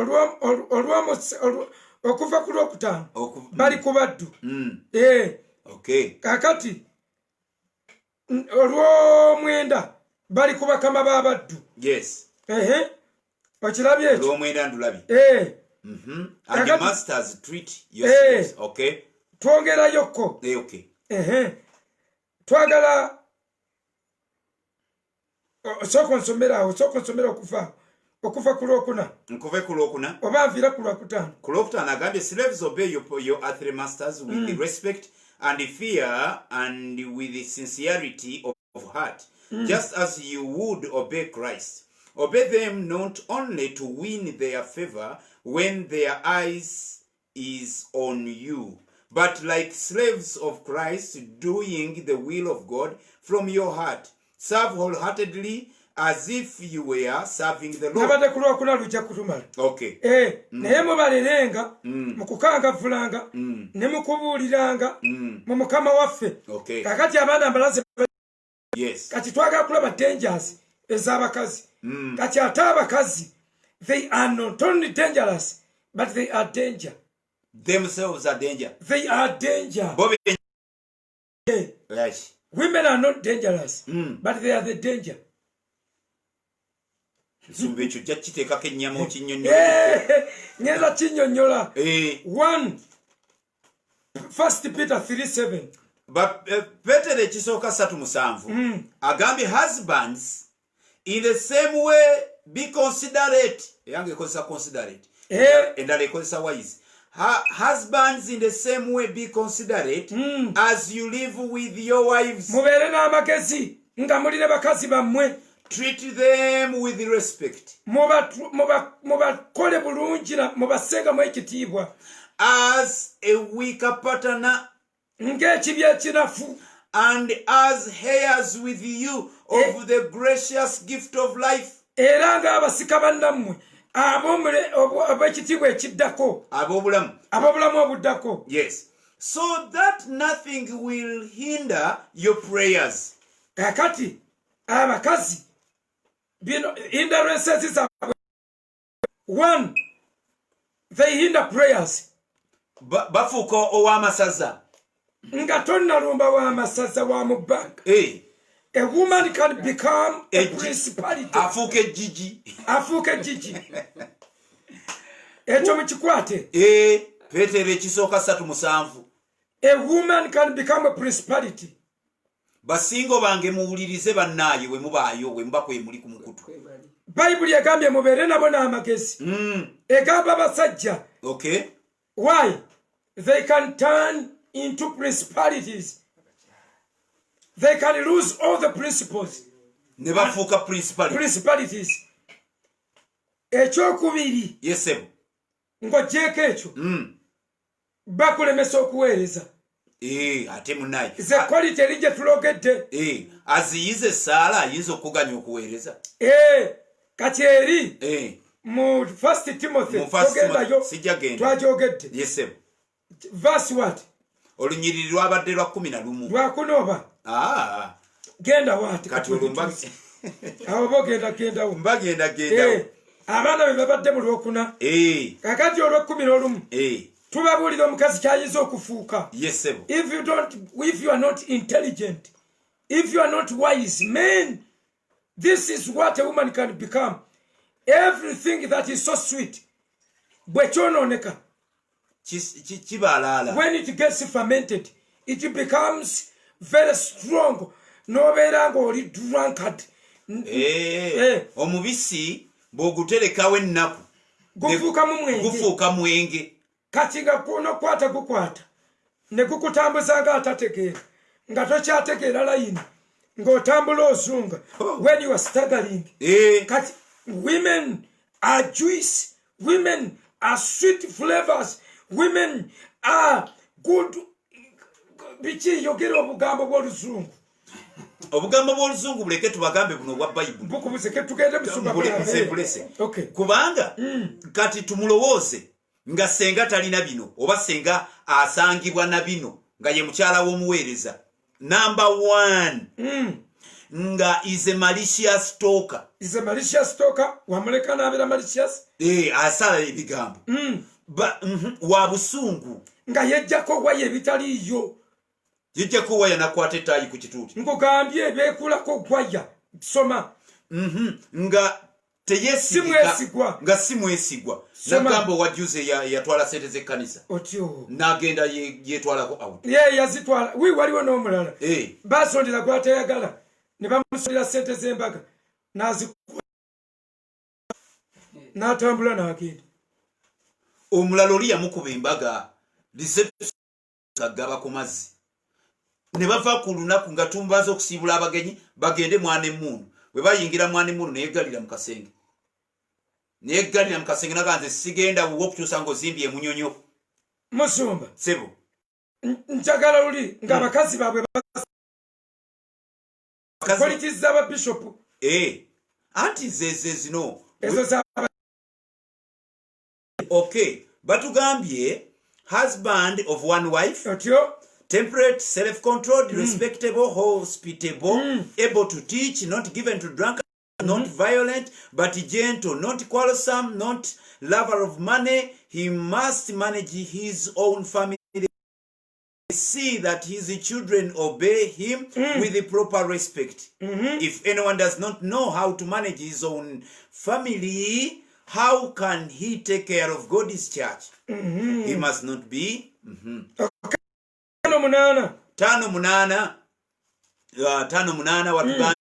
Okuva ku lwokutaano bali ku baddu. Okay. Kakati olw'omwenda bali ku bakama b'abaddu. Yes. Okirabye ekyo? Olw'omwenda ndulabye. And the masters treat yourselves. Okay. Twongerayokko. Okay. Twagala soko nsomera okuva ku lwokuna. Nkuve ku lwokuna. Oba nviira ku lwokutaano. Ku lwokutaano agambye slaves obey your earthly masters with respect and fear and with sincerity of heart, just as you would obey Christ. Obey them not only to win their favor when their eyes is on you, but like slaves of Christ, doing the will of God from your heart. Serve wholeheartedly as if you were serving the Lord. Nabadde ku lwokuna lujja kutumala. Okay. Naye mubalerenga mu kukangavvulanga ne mu kubuuliranga mu Mukama waffe. Okay. Kakati abaana mbalaze. Yes. Kati twagala kulaba dangers ez'abakazi. Kati ate abakazi, they are not only dangerous, but they are danger. Themselves are danger. They are danger. Yes. Women are not dangerous, but they are the danger. Nsumba ekyo jja kiteekako ennyama okinnyonnyola. Ngenda kinnyonnyola. 1 Peter 3:7. Peter ekisooka 3:7 agambye husbands in the same way be considerate. Eyange ekozesa considerate. Endala ekozesa wise. Husbands in the same way be considerate as you live with your wives. Mubeere n'amagezi nga muli ne bakazi bammwe. Treat them with respect. Mubakole bulungi mubasengamu ekitiibwa. As a weaker partner. Ng'ekibi ekinafu. And as heirs with you of the gracious gift of life. Era ng'abasika bannammwe ab'ekitiibwa ekiddako. Ab'obulamu obuddako. Yes. So that nothing will hinder your prayers. Kakati abakazi hindrances zaabwe. 1, they hinder prayers. Bafuuka ow'amasaza. Nga tonnalumba w'amasaza wa mu bank. A woman can become a principality. Afuuka ejjiji. Ekyo mukikwate. Peetero ekisooka 3:7. A woman can become a principality. basingo bange muwulirize bannaye we mubaayo we muba kwemuli ku mukutu. Bayibuli egambye mubeere nabo n'amagezi. Egamba abasajja. Okay. Why? They can turn into principalities. They can lose all the principles. Ne bafuuka principalities. Ekyokubiri. Yes, sir. Ng'ogyeko ekyo. Bakulemesa okuweereza. Ate munnaye. Ze quality eri gye tulogedde. Aziyize Saala ayinza okuganya okuweereza. Kati eri. Mu 1 Timothy. Togendayo. Sijjagenda. Twagyogedde. Yes, sir. Verse what? Olunyiriri lwabadde lwa 11. Lwakunoba. Genda wati. Kati olumbagi. Awo bogendawo. Mbagendawo. Abaana be babadde mu lwokuna. Kakati olw'ekumi tubabuulira omukazi kyayinza okufuuka. Yes, sir. If you are not intelligent, if you are not wise, man, this is what a woman can become. Everything that is so sweet, bwe kyonooneka, when it gets fermented, it becomes very strong. Nobeera ng'oli drunkard. Omubisi bw'oguterekawo ennaku gufuuka mwenge. Kati nga kunokwata gukwata ne gukutambuza ng'atategeera nga tokyategeera layini ng'otambula ozunga. When you are staggering. Kati women are juice, women are sweet flavors, women are good. Biki yogera obugambo bw'oluzungu. Obugambo bw'oluzungu buleke tubagambe buno obwa Bayibuli. Bukubuseke tugende musumba bulese. Kubanga kati tumulowooze nga senga talina bino oba senga asangibwa na bino nga ye mukyala w'omuweereza. Number 1. Nga is a malicious talker. Is a malicious talker. Wamuleka n'abeera malicious. Asala ebigambo. Wa busungu. Nga yejjako waya ebitaliiyo. Yejjako waya nakwata ettaayi ku kituuti. Nkugambye beekulako gwaya. Soma. Nga teyesigwa. Nga si mwesigwa. Nagamba owajuze yatwala sente z'ekkanisa. Otyo. N'agenda yeetwalako out. Yazitwala. Waliwo n'omulala. Baasondera gw'atayagala. Ne bamusondera sente z'embaga. N'atambula n'agenda. Omulala oli yamukuba embaga. Agaba ku mazzi. Ne bava ku lunaku nga tumbaza okusiibula abagenyi bagende mwana emmundu. Bwe bayingira mwana emmundu neyegalira mu kasenge. Naganze sigenda okutuusa ng'ozimbye emunyonyo. Musumba. Sebo. Njagala luli ng'abakazi baabwe politiza aba bishop. Anti zino. Ezo za. Okay. Batugambye husband of one wife. Otyo. Temperate, self-controlled, respectable, hospitable, able to teach, not given to drunkards, not violent, but gentle, not quarrelsome, not lover of money. He must manage his own family. See that his children obey him with the proper respect. If anyone does not know how to manage his own family, how can he take care of God's church? He must not be. Tano munana watugamba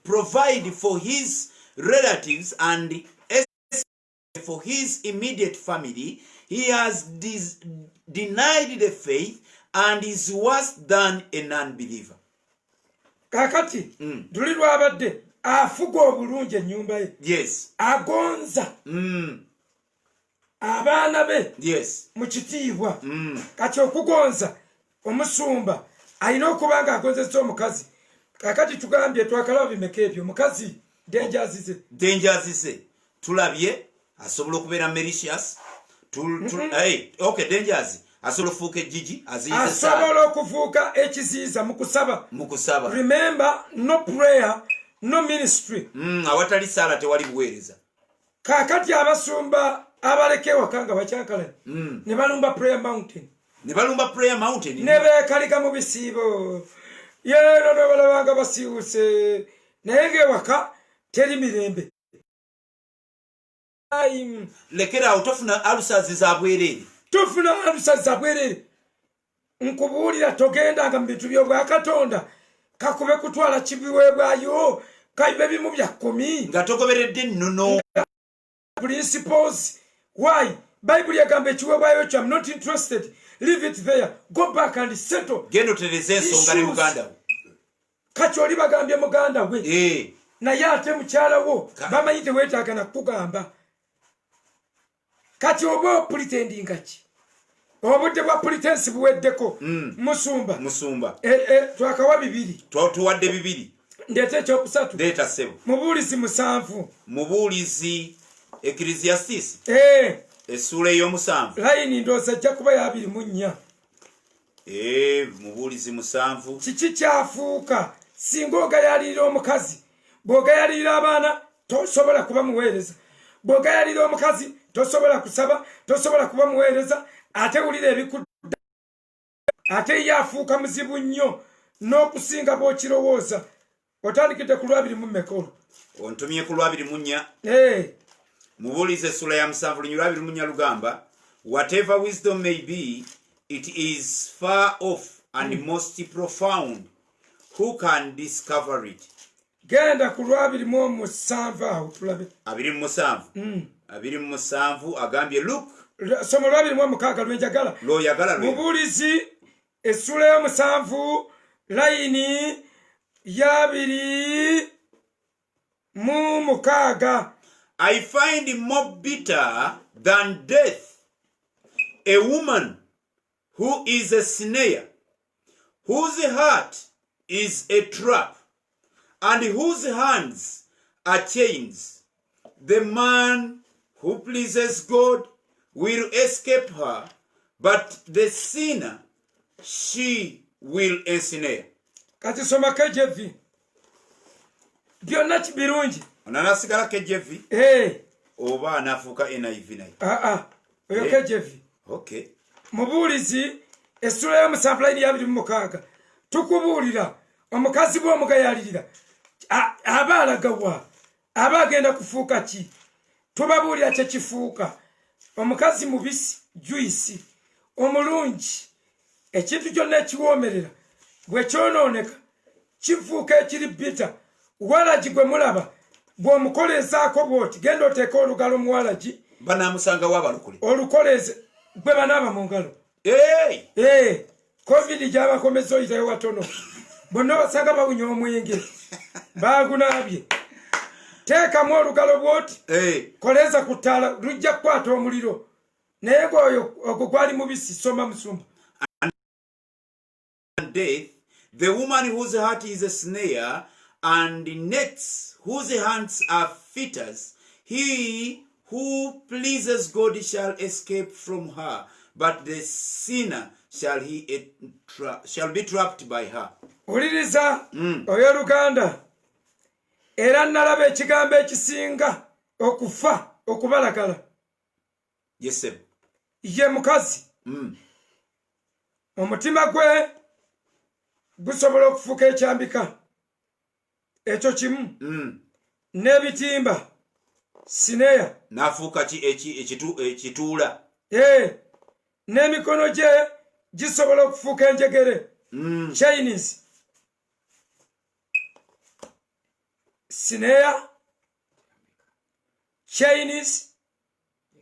provide for his relatives and for his immediate family. He has denied the faith and is worse than a non-believer. Kakati duli lwabadde afuga obulungi ennyumba ye. Yes. Agonza. Abaana be. Yes. Mu kitiibwa. Kati okugonza omusumba alina okuba nga agonzesa omukazi. Kakati tugambye twakalaba bimeka ebyo omukazi danger zize. Tulabye asobola okubeera malicious. Okay, dangers. Asobola okufuuka ejjiji aziyiza. Asobola okufuuka ekiziyiza mu kusaba. Remember, no prayer, no ministry. Awatali saala tewali buweereza. Kakati abasumba abaleke wakanga bakyakala ne balumba prayer mountain. Ne beekalika mu bisiibo. Yeero ne balabanga basiiwuse. Naye ng'ewaka teri mirembe. Lekera awo tofuna alusazi za bwereere. nkubuulira togendanga mu bintu by'obwa Katonda kakube kutwala kibiweebwayo kayibe bimu bya 10 nga togoberedde nnono principles. Why? Bible yagamba ekiweebwayo kyo, I'm not interested, leave it there, go back and settle. Genda otereze ensonga ne muganda wo. Kati oli bagambye muganda we naye ate mukyala wo bamanyi teweetaaga na kugamba. Kati oba opretendinga ki? Obudde bwa pretense buweddeko. Musumba. Twakawa 2. Tuwadde 2. Ndeeta ekyokusatu. Leeta ssebo. Mubuulizi 7. Mubuulizi Ecclesiastes. Essula ey'omusanvu. Layini ndooza ajja kuba ya 24. Mubuulizi 7. Kiki kyafuuka singa ogayalirira omukazi? Bw'ogayalirira abaana tosobola kuba muweereza. Bw'ogayalirira omukazi tosobola kusaba, tosobola kuba muweereza. Ate wulira ebikudda. Ate yafuuka muzibu nnyo n'okusinga bw'okirowooza. Otandikidde ku 24. Ontumye ku 24. Mubuulizi essula ya 7 lunyirwa 24 lugamba, whatever wisdom may be, it is far off and most profound. Who can discover it? Genda ku 27 aho tulabe. 27 agambye look. Somo 26 lwenjagala. Lwoyagala lwe. Mubuulizi essula ya 7 layini ya 26. I find more bitter than death a woman who is a snare, whose heart is a trap, and whose hands are chains. The man who pleases God will escape her, but the sinner she will ensnare. Kati soma KJV. Byonna kibirungi. Onanasigala KJV? Oba anafuuka NIV naye. Oyo KJV. Okay. Mubuulizi essula ya 7 layini ya 26. Tukubuulira omukazi bw'omugayalirira aba alagawa, aba agenda kufuuka ki? Tubabuulira kye kifuuka. Omukazi mubisi juice omulungi, ekintu kyonna ekiwoomerera bwe kyonooneka kifuuka ekiri bitter. Walagi gwe mulaba bw'omukolezaako bw'oti genda oteeka olugalo mu walagi banaamusangawo abalokole olukoleze gwe banaaba mu ngalo. Covid gy'abakomeza oyitayo watono bonna basanga bawunya omwenge baagunaabye. Teekamu olugalo bw'oti koleza ku ttaala lujja kukwata omuliro. Naye ogwo gwali mubisi. Soma Musumba. Death, the woman whose heart is a snare and nets, whose hands are fetters, he who pleases God shall escape from her, but the sinner shall be trapped by her. Uliriza oyo Luganda. Era nalaba ekigambo ekisinga okufa okubalagala. Yes, sir. Ye mukazi. Omutima gwe gusobola okufuuka ekyambika. Ekyo kimu. N'ebitimba sineya nafuuka ekituula. N'emikono gye gisobola okufuuka enjegere. Chains. Sineya chains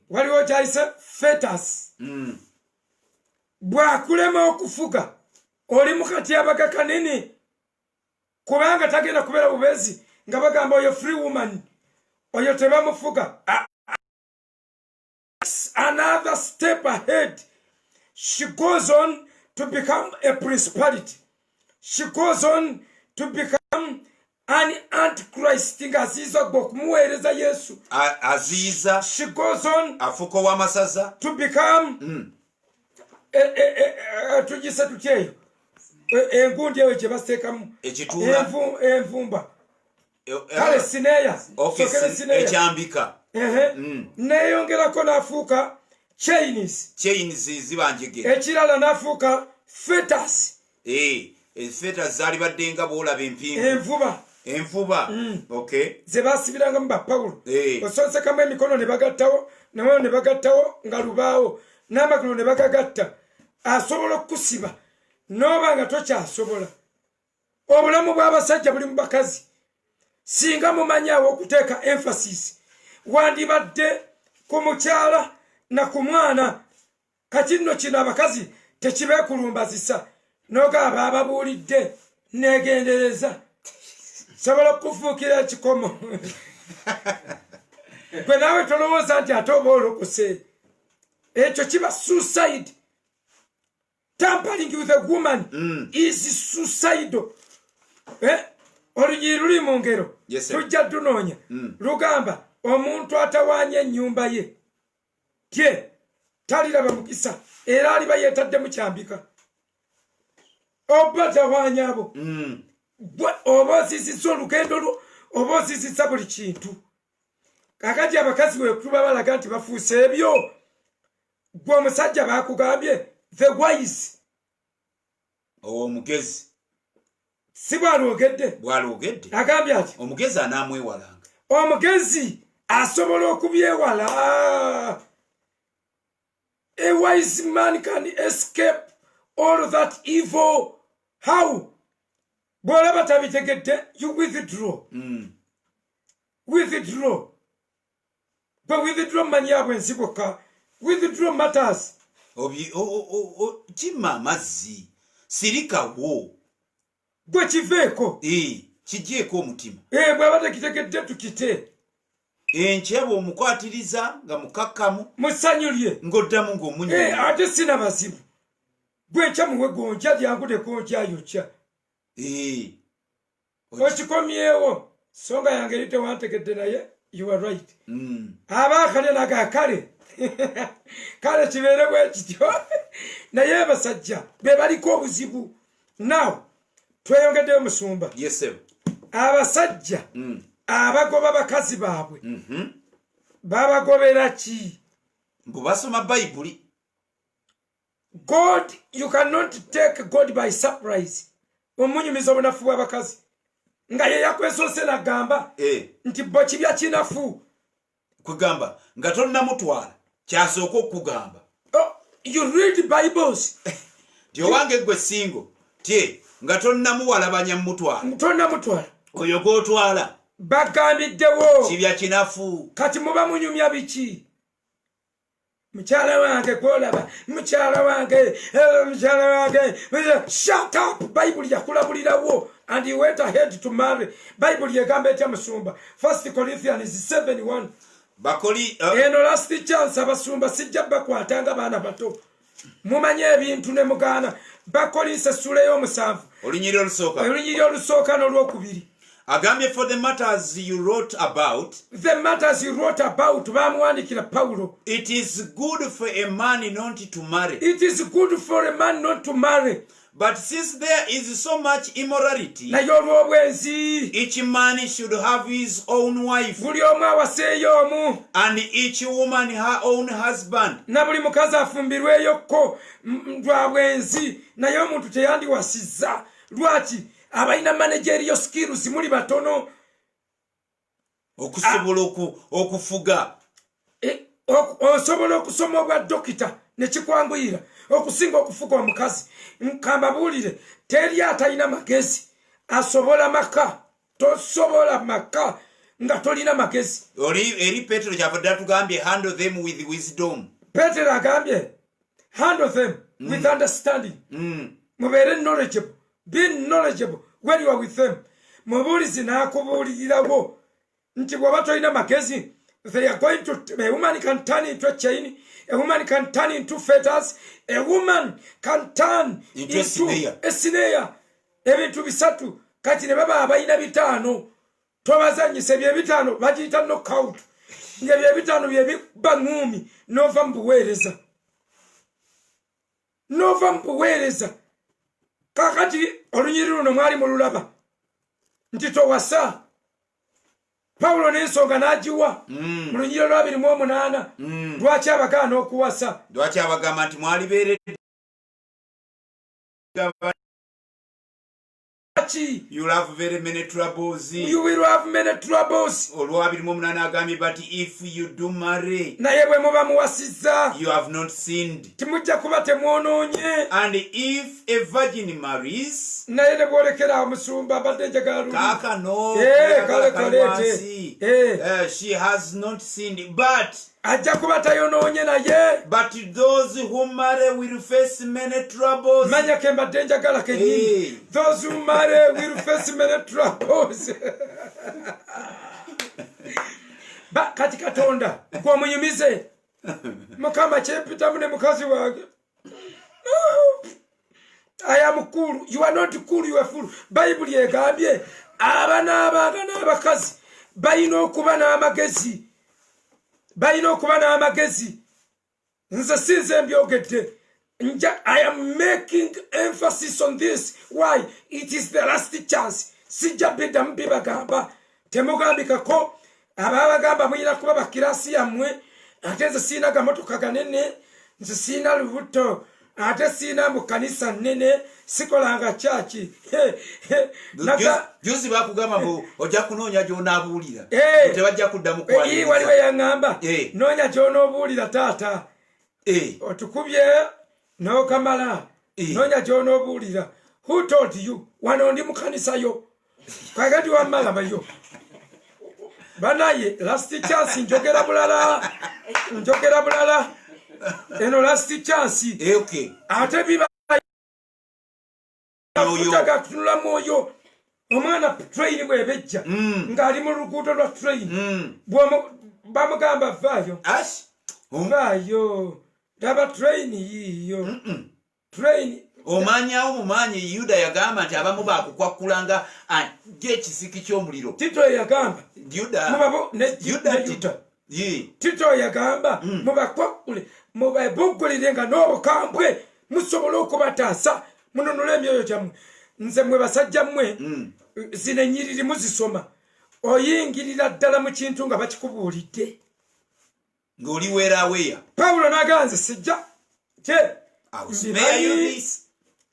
waliwo kyayise fetus. Bw'akulema okufuga oli mu katyabaga kanene kubanga tagenda kubeera bubeezi nga bagamba oyo free woman oyo tebamufuga. Another step ahead. She goes on to become a principality. She goes on to become an antichrist. Aziza okumuweereza Yesu. Aziza. She goes on afuuka ow'amasaza to become tugise tutyeyo engundi eyo gye basiteekamu envumba. Kale sineya ekyambika. Neyongerako n'afuuka chains ziba njegere. Ekirala n'afuuka fetus. Fetus zaali badde nga bw'olaba empingu. Envuba. Okay. Ze baasibirangamu ba Pawulo. Osonsekamu emikono ne bagattawo, nawo ne bagattawo nga lubaawo, n'amagulu ne bagagatta. Asobola okusiba noba nga tokyasobola obulamu bw'abasajja buli mu bakazi singa mumanyawo okuteeka emphasis wandibadde ku mukyala na ku mwana kati nno kino abakazi tekibeekulumbazisa nogaba ababuulidde negendereza sobola okufuukira ekikomo gwe naawe tolowooza nti ate oba olokose ekyo kiba suicide. Tampering with a woman is suicidal. Olunyiri luli mu ngero tujja tunoonya lugamba omuntu atawaanya ennyumba ye tye taliraba mukisa era aliba yeetadde mu kyambika oba tawaanya abo oba osisisa olugendo lwo oba osisisa buli kintu. Kakati abakazi wekuba balaga nti bafuuse ebyo gwe omusajja bakugambye the wise omugezi si bwalwogedde agambye ati omugezi anaamwewalanga omugezi asobola okubyewala. A wise man can escape all that evil. How? Bwolaba tabitegedde you withdraw. Withdraw. But withdraw manyabwe nsiboka. Withdraw matters. Kima mazzi sirikawo gwe kiveeko kigyeko omutima bwaba tekitegedde tukite enkyebo omukwatiriza nga mukakkamu musanyu lye ng'oddamu ng'omunya ate sina bazibu gwe nkyamuwe gonja lyangude konjayokya okikomyewo songa yange eri tewantegedde naye you are right. Abaakale nagakale kale kibeere bwe kityo naye basajja be baliko obuzibu. Now tweyongeddeyo musumba abasajja abagoba bakazi baabwe babagobera ki? mbu basoma bayibuli. God, you cannot take God by surprise. Omunyumiza obunafu bw'abakazi nga ye yakwesoose nagamba nti bo kibya kinafu kugamba nga tonnamutwala kyasooka okugamba. You read Bibles. Ti owange gwe singo tye nga tonnamuwalabanya mutwala oyo gw'otwala bagambiddewo kibya kinafu. Kati muba munyumya biki? Mukyala wange gwolaba mukyala wange. Shut up. Bible yakulabulirawo and he went ahead to marry. Bible yegamba etya musumba 1 Corinthians 7:1. Bakoli eno last chance abasumba sijja bakwatanga baana bato mumanye ebintu ne mugaana. Bakolinse sura y'omusanvu olunyiri olusooka n'olwokubiri agambye for the matters you wrote about bamuwandikira Pawulo. It is good for a man not to marry. It is good for a man not to marry. But since there is so much immorality, naye olw'obwenzi each man should have his own wife, buli omu awaseeyo omu, and each woman her own husband. Na buli mukazi afumbirweyokko lwa bwenzi. Naye omuntu teyandiwasizza lwaki abalina managerial skills muli batono okusobola okufuga. Osobola okusoma obwa dokita nekikwanguyira okusinga okufuga omukazi. Nkambabuulire teri atalina magezi asobola maka. Tosobola maka nga tolina magezi. Eri Petero kyavudde atugambye handle them with wisdom. Petero agambye handle them with understanding. Mubeere knowledgeable. Be knowledgeable when you are with them. Mubuulizi n'akubuulirirawo nti bw'oba tolina magezi, they are going to, a woman can turn into a chain, a woman can turn into fetters, a woman can turn into a snare. Ebintu bisatu kati ne baba abalina bitaano tobazanyise bye bitaano bagiyita knockout. Nga bye bitaano bye bibaŋŋuumi n'ova mu buweereza. Kakati olunyiri luno mwali mululaba nti towasa. Pawulo n'ensonga n'agiwa mu lunyiri lwa 2:8. Lwaki abagaana okuwasa? Lwaki abagamba nti mwalibeeredde lwaki you'll have very many troubles. you will have many troubles Olwabirimu omunana agambye, but if you do marry, naye bwe muba muwasizza you have not sinned. timujja kuba temwonoonye And if a virgin marries, naye ne bwolekera omusumba abadde njagala luli kakano kale kaleete she has not sinned, but ajja kuba tayonoonye naye those who marry will face many troubles. manya ke mbadde njagala kenyini those who marry will face many troubles kati katonda gw'omunyumize mukama kyempitamu ne mukazi wange I am cool. You are not cool, you are fool. Bible yegambye abanaabanga n'abakazi balina okuba n'amagezi. Balina okuba n'amagezi. Nze sinze mbyogedde. I am making emphasis on this. Why? It is the last chance. Sijja biddamu bibagamba. Temugambikako ababagamba muyina kuba bakirasi yammwe. Ate nze siina gamotoka ganene. Nze siina lubuto. Ate siina mu kanisa nnene sikolanga chachi juzi bakugamba mbu ojja kunoonya gy'onaabuulira tebajja kuddamu waliwo yaŋŋamba noonya gy'onoobuulira taata otukubye n'okamala noonya gy'onoobuulira who told you wano ndi mu kanisa yo kakati wammalamayo banaye last chance njogera bulala eno last chance okay ate biba kutaga tunula mwoyo omwana train bwebejja ng'ali mu luguudo lwa train bamugamba vaayo laba train yiyo train omanyawo mumanyi Yuda yagamba nti abamu bakukwakulanga ng'ekisiki ky'omuliro Tito yagamba Tito yagamba mubakwakule mubabuggulirenga n'obukambwe musobole okubataasa mununule emyoyo gyammwe nze mwe basajja mmwe zino ennyiriri muzisoma oyingirira ddala mu kintu nga bakikubuulidde ng'oli weeraweeya Pawulo n'agamba nze sijja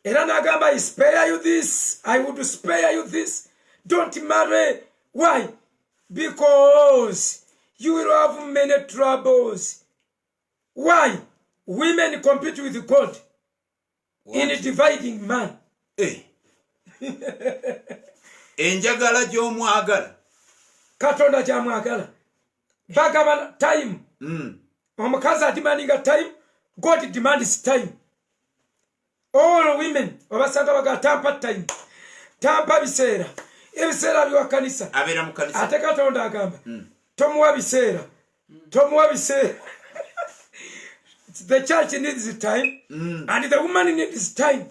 era n'agamba I spare you this, I would spare you this. Don't marry. Why? Because you will have many troubles. Why? Women compete with God in dividing man. Enjagala gy'omwagala Katonda gy'amwagala bagabana time. Omukazi ademandinga time, God demands time. All women obasanga baga tampa time, tampa biseera ebiseera kanisa abeera mu kanisa ate Katonda agamba tomuwa biseera the church needs time and the woman needs time.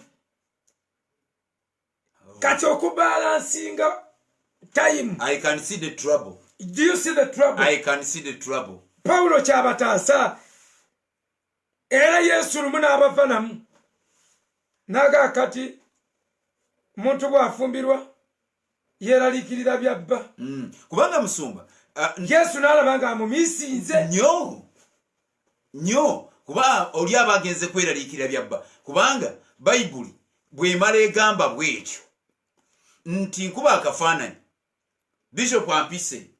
Kati okubalansinga time. I can see the trouble. Do you see the trouble? I can see the trouble. Paulo kyabataasa era Yesu lumu n'abavanamu naga kati muntu bw'afumbirwa yeeraliikirira byabba kubanga musumba Yesu n'alaba nga amumiisinze nnyo kuba oli abagenze kweraliikirira byabba kubanga Bayibuli bw'emala egamba bw'ekyo nti nkuba akafaananyi Bishop ampise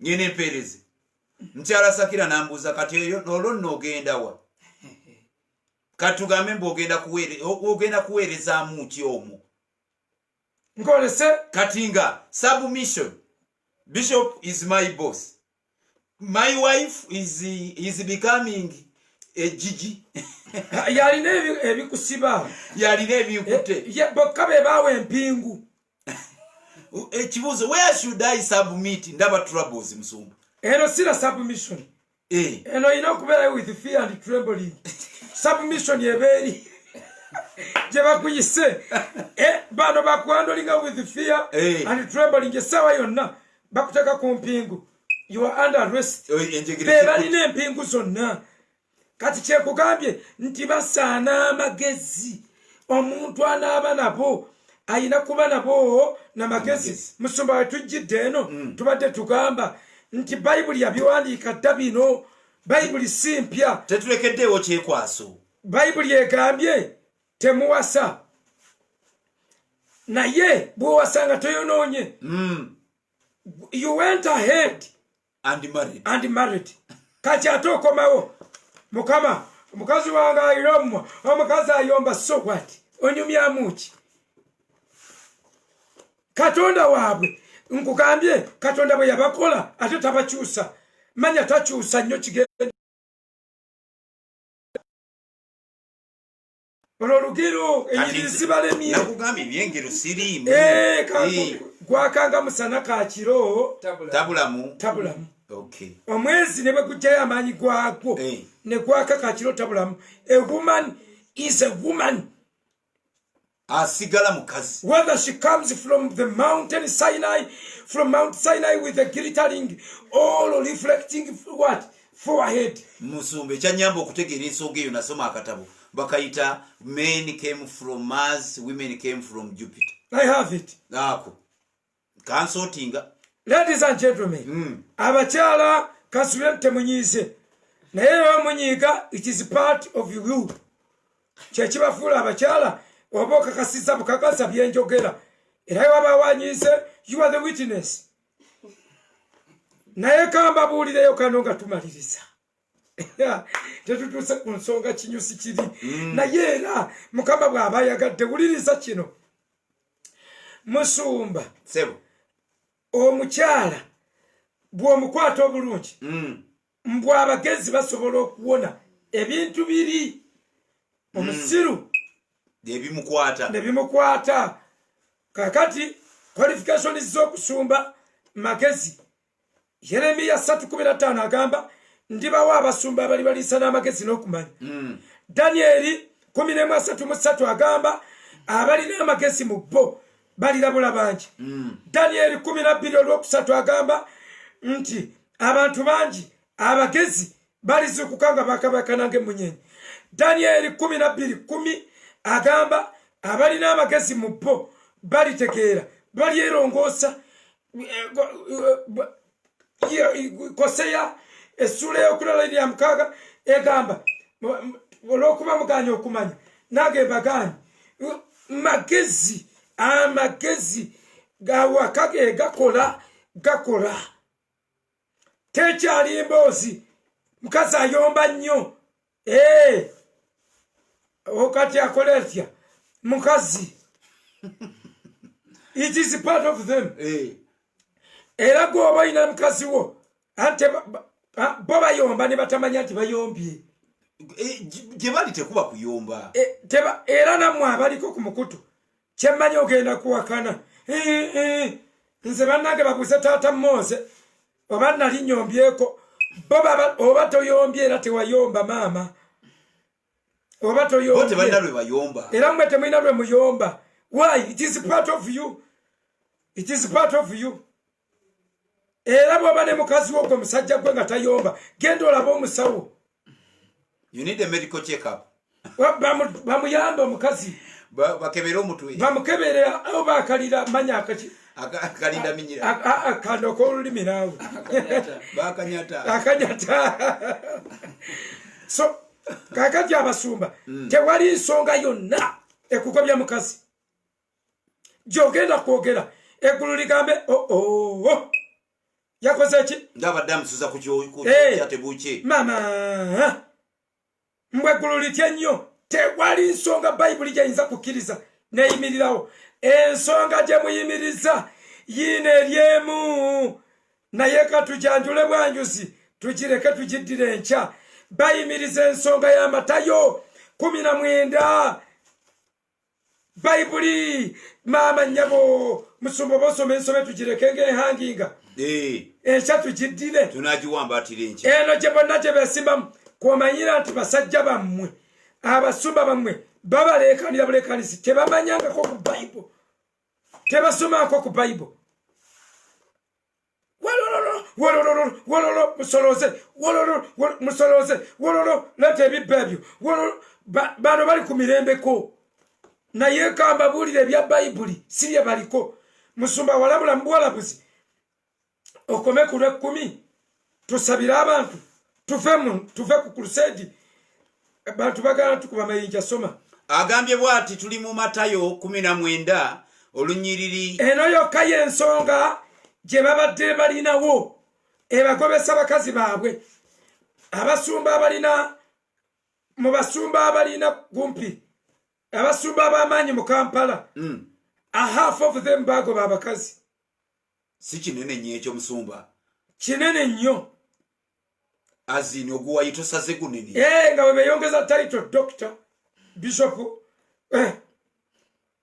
ngene empeereze Mkyala Sakira n'ambuuza kati eyo olwo n'ogenda wa katugambe mbu ogenda kuweerezaamu ki omwo ngolese kati nga submission. Bishop is my boss, my wife is becoming a Gigi. Yalina ebikusiba yalina ebikute bokka be baawe empingu ekibuuzo where should I submit ndaba troubles musumba eno sira submission eno ina okubeera with fear and trembling. Submission yebeeri gye bakuyise bano bakwandolinga with fear and trembling essaawa yonna bakuteka ku mpingu. You are under arrest. Balina empingu zonna. Kati kyekugambye nti basaana amagezi. Omuntu anaaba nabo ayina kuba nabo n'amagezi. Musumba wetujjidde eno tubadde tugamba nti Bayibuli yabiwandiika dda bino. Bayibuli si mpya. Tetulekeddeewo kyekwaso. Bayibuli egambye temuwasa. naye bw'owasanga toyonoonye you went ahead and married kati ate okomawo mukama omukazi wange ayiromwa omukazi ayomba so what onyumyamuki katonda waabwe nkugambye katonda bwe yabakola ate tabakyusa manya takyusa nnyo kigenda olugero enyirizi balemye nakugambye ebyengero siriimu gwakanga musana kakiro tabulamu okay omwezi ne bwegujjayo amaanyi gwagwo ne gwaka kakiro tabulamu a woman is a woman asigala mukazi whether she comes from the mountain Sinai from Mount Sinai with a glittering all reflecting what forehead musumbe kyanyamba okutegeera ensonga eyo nasoma akatabo bakayita men came from Mars women came from Jupiter. I have it ako kansotinga ladies and gentlemen abakyala kasubire temunyize naye munyiga it is part of you kyekibafuula abakyala oba okakasiza bukakasa byenjogera era wabawanyize you are the witness naye kamba buulireyo kano nga tumaliriza tetutuse ku nsonga kinyusi kiri naye era mukama bw'aba yagadde wuliriza kino musumba sebo omukyala bw'omukwata obulungi mbw abagezi basobola okuwona ebintu biri omusiru nebimukwata kakati qualification z'okusumba magezi Yeremiya 3:15 agamba ndibawa abasumba abali balisa n'amagezi n'okumanya Danieli 11:3 agamba abali n'amagezi mu bo balirabula bangi Danieli 12:3 agamba nti abantu bangi abagezi balizikukanga bakabaka nange munyenyi Danieli 12:10 agamba abali n'amagezi mu bo balitegeera balyerongosa Koseya esula yokulala eri amukaga egamba olwokuba muganya okumanya nage baganya magezi amagezi gawakage gakola tekyali mboozi mukazi ayomba nnyo okati akola atya mukazi it is part of them era gwoba ina mukazi wo ante bo bayomba ne batamanya nti bayombye gye bali tekuba kuyomba era namwe abaliko ku mukutu kyemmanyi ogenda kuwakana nze bannange babuze taata Mose oba nali nnyombyeko bo oba toyombye era tewayomba maama oba toyombye era mwe temulina lwe muyomba why it is part of you era bw'oba ne mukazi wo gwe musajja gwe nga tayomba genda olaba omusawo you need a medical check-up bamuyamba omukazi bakebere omutwe bamukebere oba akalira manya akalinda minyira akando k'olulimi naawe akanyata so kakati abasumba tewali nsonga yonna ekugobya mukazi gy'ogenda kwogera eggulu ligambe yakoze ki ngabadde amusuza ku kyatebuuki mama mbwe eggulu litya nnyo tewali nsonga bayibuli gyayinza kukkiriza neyimirirawo ensonga gye muyimiriza yiina eryemu naye katujanjule bwanjuzi tugireke tugiddire enkya bayimiriza ensonga ya Matayo 19 bayibuli mama nnyabo musumba bosoma ensome tugireke ng'ehanginga enkya tugiddire tunagiwambatira enkya eno gye bonna gye beesimbamu kwomanyira nti basajja bammwe abasumba bammwe babaleekanira buleekanisi tebamanyangako ku bayibuli tebasomako ku bayibuli wololo musoloze wololo leta ebibba ebyo bano bali ku mirembeko naye kamba buulira ebya bayibuli si bye baliko musumba walabula mubwalabuzi okome ku lw'ekkumi tusabire abantu tuve ku crusade abantu bagala tukuba mayinja soma agambye bwati tuli mu Matayo 19 olunyiriri eno yokka y'ensonga gye babadde balinawo ebagobesa bakazi baabwe abasumba abalina mu basumba abalina kumpi abasumba ab'amaanyi mu Kampala a half of them bagoba abakazi si kinene nnyo ekyo musumba kinene nnyo azini oguwayito saze gunene nga bwe beeyongeza title doctor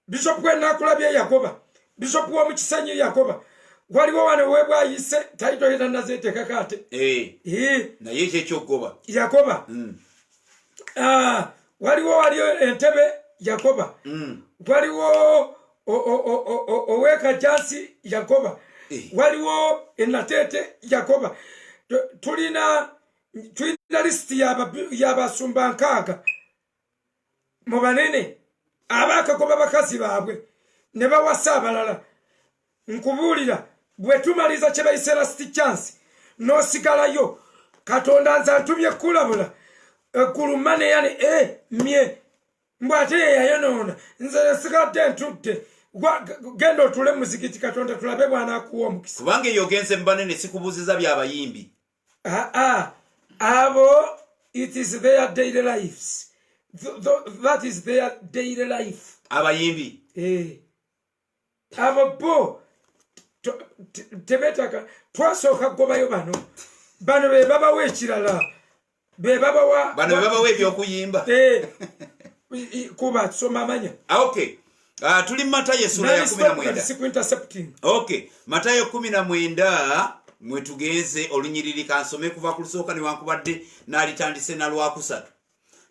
bishop gwenakulabye yagoba bishop w'omukisanyi yagoba waliwo wano webwayise title yetanazeetekako ate naye ekyekyogoba yagoba waliwo entebe yagoba waliwo owekajansi yagoba waliwo enatete yagoba tulina lisiti y'abasumba nkaaga mu banene abakagoba bakazi baabwe ne bawasa abalala nkubuulira bwe tumaliza kye bayise last chance n'osigalayo katonda nze antumye kulabula eggulumane yani mye mbw ate yeyayonoona nze nsigadde ntudde genda otule mu muzikiti katonda tulabe bw'anaakuwa omukisa kubanga eyo ogenze mu banene sikubuuziza by'abayimbi abo it is their daily lives that is their daily life abayimbi abo bo tebetaka twasooka kugobayo bano be babawa ekirala be babawa bano be babawa ebyokuyimba kuba tusoma amanya okay tuli Matayo sura ya 19 okay Matayo 19 mwetugenze olunyiriri kansome kuva ku lusooka newankubadde n'alitandise na lwakusatu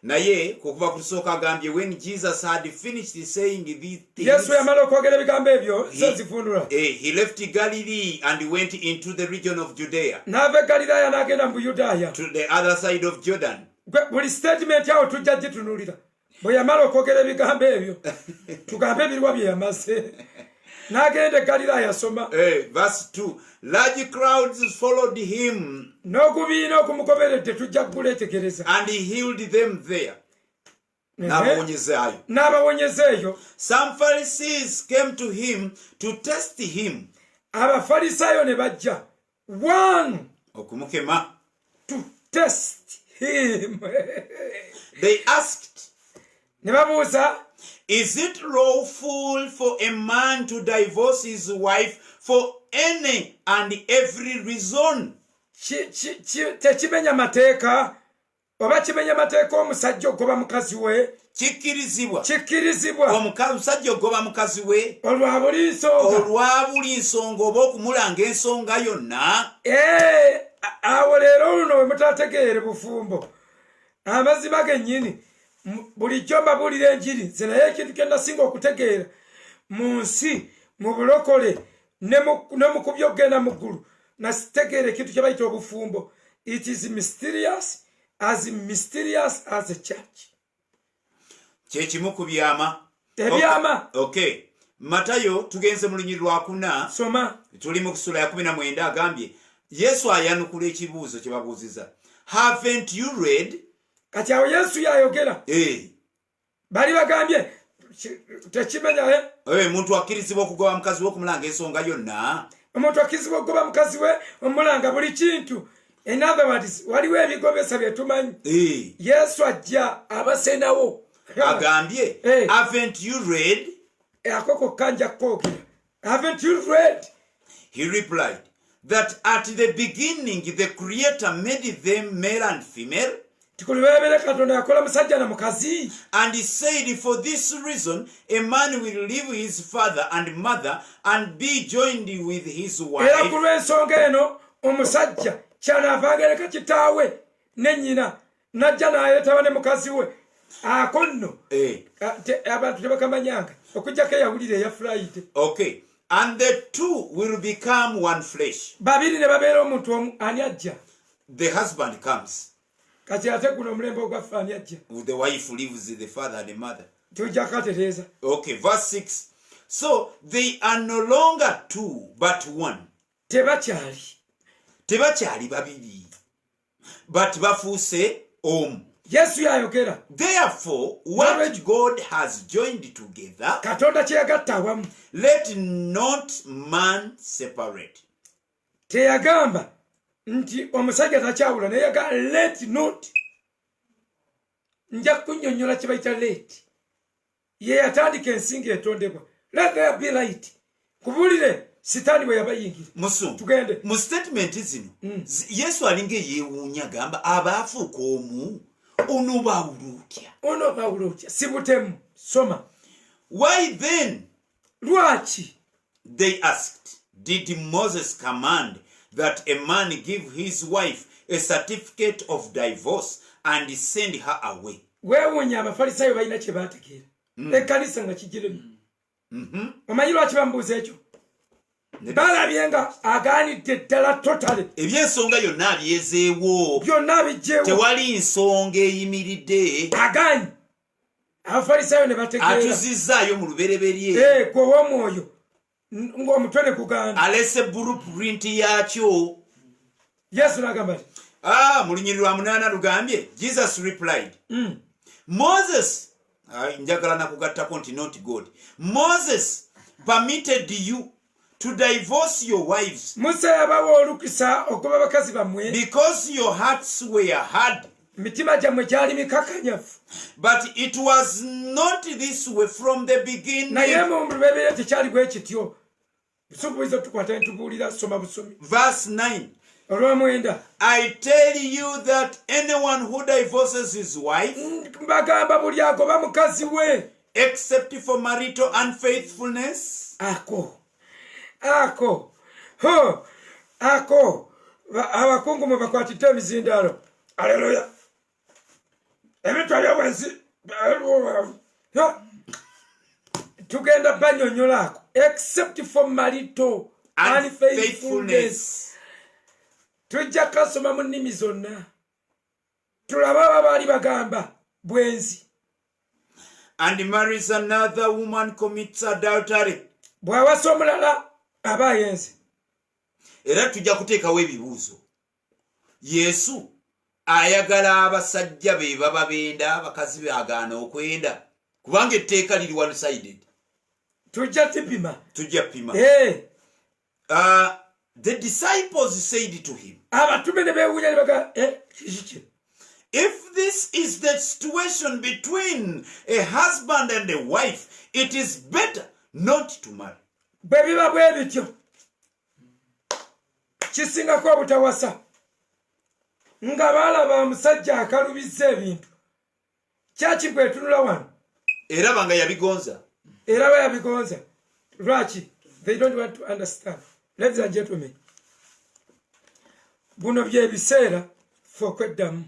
naye kuva ku lusooka agambye when Jesus had finished saying these things Yesu yamala okwogera ebigambo ebyo zifundula he left Galilee and went into the region of Judea n'ava Galilaya n'agenda mu Yudaya to the other side of Jordan buli statement yawo tujja gitunulira bwe yamala okwogera ebigambo ebyo tugambe ebiriwa bye yamaze n'agenda Galilaya soma verse 2 large crowds followed him n'okubiina okumugoberedde tujja kuleetegereza and he healed them there n'abawonyeza eyo some Pharisees came to him to test him abafalisaayo ne bajja one okumukema to test him they asked ne babuuza is it lawful for a man to divorce his wife for any and every reason tekimenya mateeka oba kimenya mateeka omusajja ogoba mukazi we kikkirizibwa omusajja ogoba mukazi we olwa buli nsonga oba okumulanga ensonga yonna awo leero luno we mutategeere bufumbo amazima gennyini bulijjo mbabuulira enjiri nze naye ekintu kye nasinga okutegeera mu nsi mu bulokole ne mu kubyogenda mu ggulu nasitegeera ekintu kye bayita obufumbo it is mysterious as a church kyekimu ku byama ebyama okay Matayo tugenze mu lunyiri lwa 4 soma tuli mu kusula ya 19 agambye Yesu ayanukula ekibuuzo kye babuuziza haven't you read kati awo Yesu yayogera bali bagambye tekimenya omuntu akkirizibwa okugoba mukazi we okumulanga ensonga yonna omuntu akkirizibwa okugoba mukazi we omulanga buli kintu in other words waliwo ebigobesa bye tumanyi Yesu ajja abasenawo agambye haven't you read akoko kanja kookera haven't you read he replied that at the beginning the Creator made them male and female tikulibebere katonda yakola musajja na mukazi and he said for this reason a man will leave his father and mother and be joined with his wife era ku lw'ensonga eno omusajja kyanaavagereka kitaawe ne nnyina najja n'ayetaba ne mukazi we ako nno abantu tebakamanyanga okujjako eyawulira eya Friday okay and the two will become one flesh babiri ne babeera omuntu omu ani ajja the husband comes kati ate guno omulembe ogwaffe ani ajja the wife leaves the father and the mother tujja katereeza okay verse 6 so they are no longer two but one tebakyali babiri but bafuuse omu Yesu yayogera. Therefore, what God has joined together, Katonda kye yagatta awamu, let not man separate. Teyagamba nti omusajja takyawula, naye yagamba let not. Nja kunnyonnyola kye bayita let. Ye yatandika ensinga etondebwa. Let there be light. Kubulire sitaani bwe yabayingira. Tugende. Mu statement zino, Yesu alinga yeewuunya gamba abaafuuka omu onobaawula otya. Sibutemu. Soma. Why then? Lwaki? They asked, did Moses command that a man give his wife a certificate of divorce and send her away? Weewuunya Abafalisaayo balina kye baategeera. Ekkanisa nga kijiremu. Omanyi lwaki bamubuuza ekyo? Balabye nga agaanidde ddala totale. Ebyensonga yonna abyezeewo. Byonna abijjeewo. Tewali nsonga eyimiridde. Agaanyi. Abafalisaayo ne bategeera. Atuzizzaayo mu lubereberye. Gwe w'omwoyo. Ng'omutwe ne kuganda. Alese blueprint yaakyo. Yesu n'agamba nti. Mu lunyiriri lwa 8 lugambye, Jesus replied, Moses, njagala nakugattako nti not God. Moses permitted you to divorce your wives Musa yabawa olukisa okuba bakazi bammwe because your hearts were hard. Mitima gyammwe gyali mikakanyafu. But it was not this way from the beginning. Naye mu lubereberye tekyali bwe kityo. Busubuliza tukwata ntubuulira soma busomi. Verse 9. I tell you that anyone who divorces his wife, except for marital unfaithfulness, abakungu mwe bakwatidde emizindalo. Haleluya. Ebintu ebyowensi tugenda banyonyolako. Except for marital unfaithfulness. Tujja kasoma mu nnimi zonna. Tulaba abaali bagamba bwenzi. And marries another woman commits adultery. Bw'awasa omulala aba ayenze. Era tujja kuteekawo ebibuuzo. Yesu ayagala abasajja be baba benda abakazi beagaana okwenda. Kubanga etteeka liri one sided. Tujja tipima. Tujja pima. The disciples said to him, if this is the situation between a husband and a wife, it is better not to marry. Kisingako obutawasa nga balaba omusajja akalubizza ebintu kyaki kwetunula wano era banga yabigonza lwaki they don't want to understand. Ladies and gentlemen, buno bye biseera ffe okweddamu,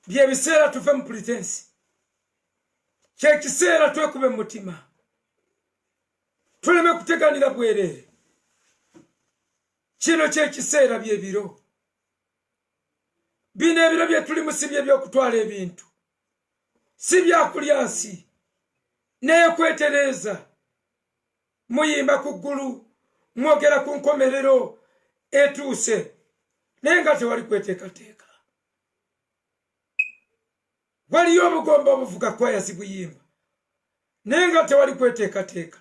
bye biseera tuve mu pretense, kye kiseera twekube mu mutima, tuleme kuteganira bwereere. Kino kye kiseera bye biro, bino ebiro bye tulimu si bye by'okutwala ebintu, si byakulya nsi, naye kwetereeza, muyimba ku ggulu, mwogera ku nkomerero etuuse, naye nga tewali kweteekateeka. Waliyo obugomba obuvuga kwaya zibuyimba, naye nga tewali kweteekateeka.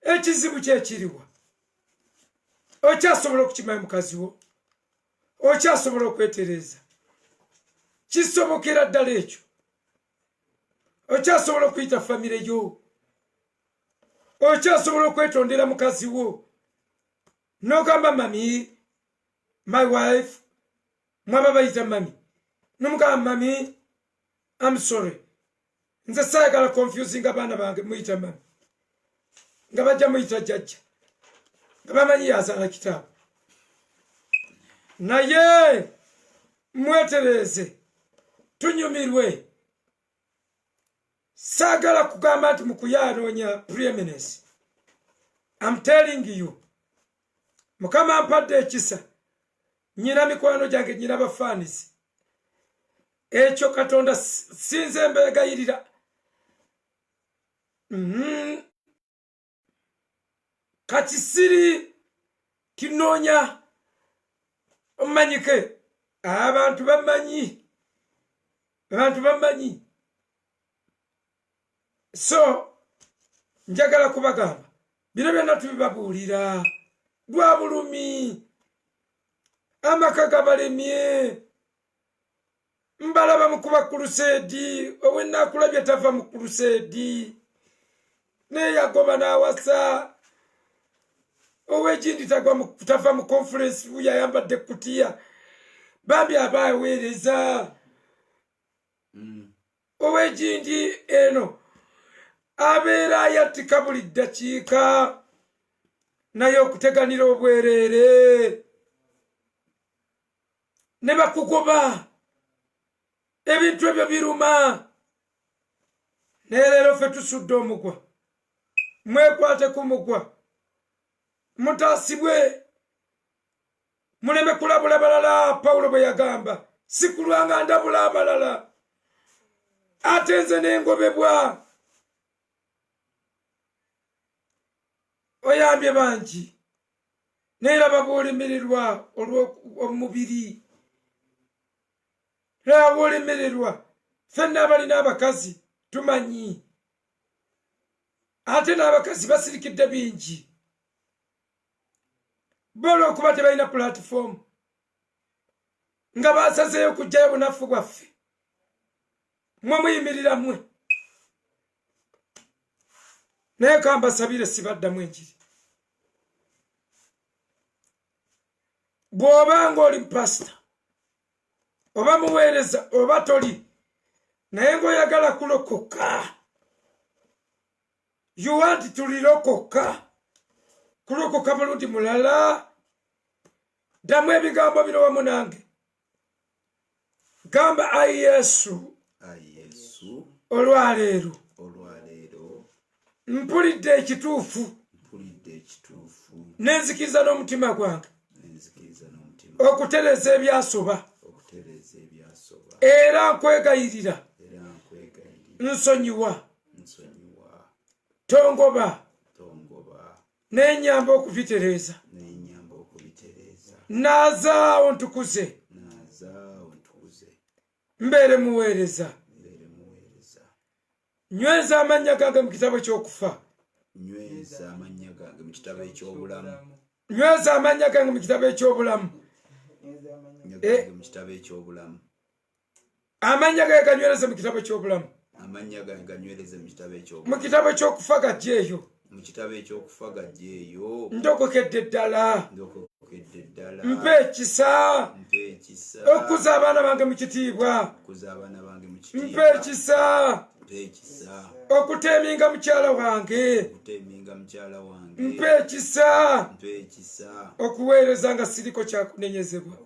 Ekizibu kyekiriwa, okyasobola okukimanyi mukazi wo, okyasobola okwetereeza, kisobokera ddala ekyo, okyasobola okuyita famire yo, okyasobola okwetondera mukazi wo, n'ogamba mami, my wife, mwaba bayita mami, n'omugamba mami, I'm sorry, nze saagala confusing abaana bange muyita mami, nga bajja muyita jjajja, nga bamanyi yazaala kitaabu. Naye mwetereeze, tunyumirwe. Saagala kugamba nti mukuyanoonya preeminence. I'm telling you, Mukama ampadde ekisa, nyina mikwano gyange, nyina bafaanizi. Ekyo Katonda sinze mbeegayirira. Kati siri kinoonya omanyike, abantu bamanyi so njagala kubagamba bino byonna tubibabuulira lwa bulumi amaka gabalemye mbalaba mukuba kulusedi owenakulabye tava mu kulusedi neyagoba n'awasa owekindi tava mu conference yayambadde kutiya bambi abaweereza owekindi eno abeera ayatika buli ddakiika naye okuteganira obwereere ne bakugoba ebintu ebyo biruma naye leero ffe tusudde omugwa mwekwate ku mugwa mutaasibwe muleme kulabula balala Pawulo bwe yagamba si kulwanga ndabula abalala ate nze n'engobebwa oyambye bangi neeraba bw'olemererwa olw'omubiri laba bw'olemererwa ffenna abalina abakazi tumanyi ate n'abakazi basirikidde bingi bola okuba tebalina platform nga basazeeyo kujjayo bunafu bwaffe mwe muyimirira mmwe naye kambasabire sibaddamu enjiri bw'obanga oli pasita oba muweereza oba toli naye ng'oyagala kulokoka you want to lilokoka kulokoka mulundi mulala ddamu ebigambo bino wamu nange gamba ayi yesu olwaleero mpulidde ekituufu nenzikiriza n'omutima gwange okutereza ebyasoba era nkwegayirira nsonyiwa tongoba nenyamba okubitereeza nazaawo ntukuze mbeere muweereza nyweza amannya gange mu kitabo ky'okufa nyweza amanya gange mu kitabo eky'obulamu amanya gange ganywereze mu kitabo eky'obulamu mu kitabo eky'okufa gajjeeyo ndokokedde ddala mpa ekisa okuza abaana bange mu kitiibwa mpa ekisa okuteeminga mukyala wange mpa ekisa okuweereza nga siriko kyakunenyezebwa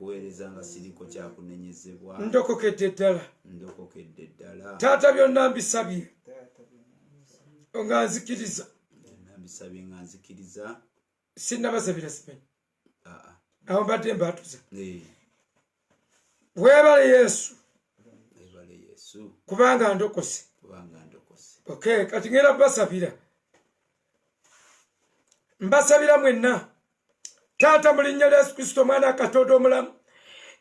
ndokokedde ddala taata byonna mbisabye nga nzikiriza sinnabasabira simanyi awo mbadde mbatuza weebale yesu kubanga ndokose okay kati ngera mbasabira mwenna taata mu linnya lya Yesu Kristo mwana Katonda omulamu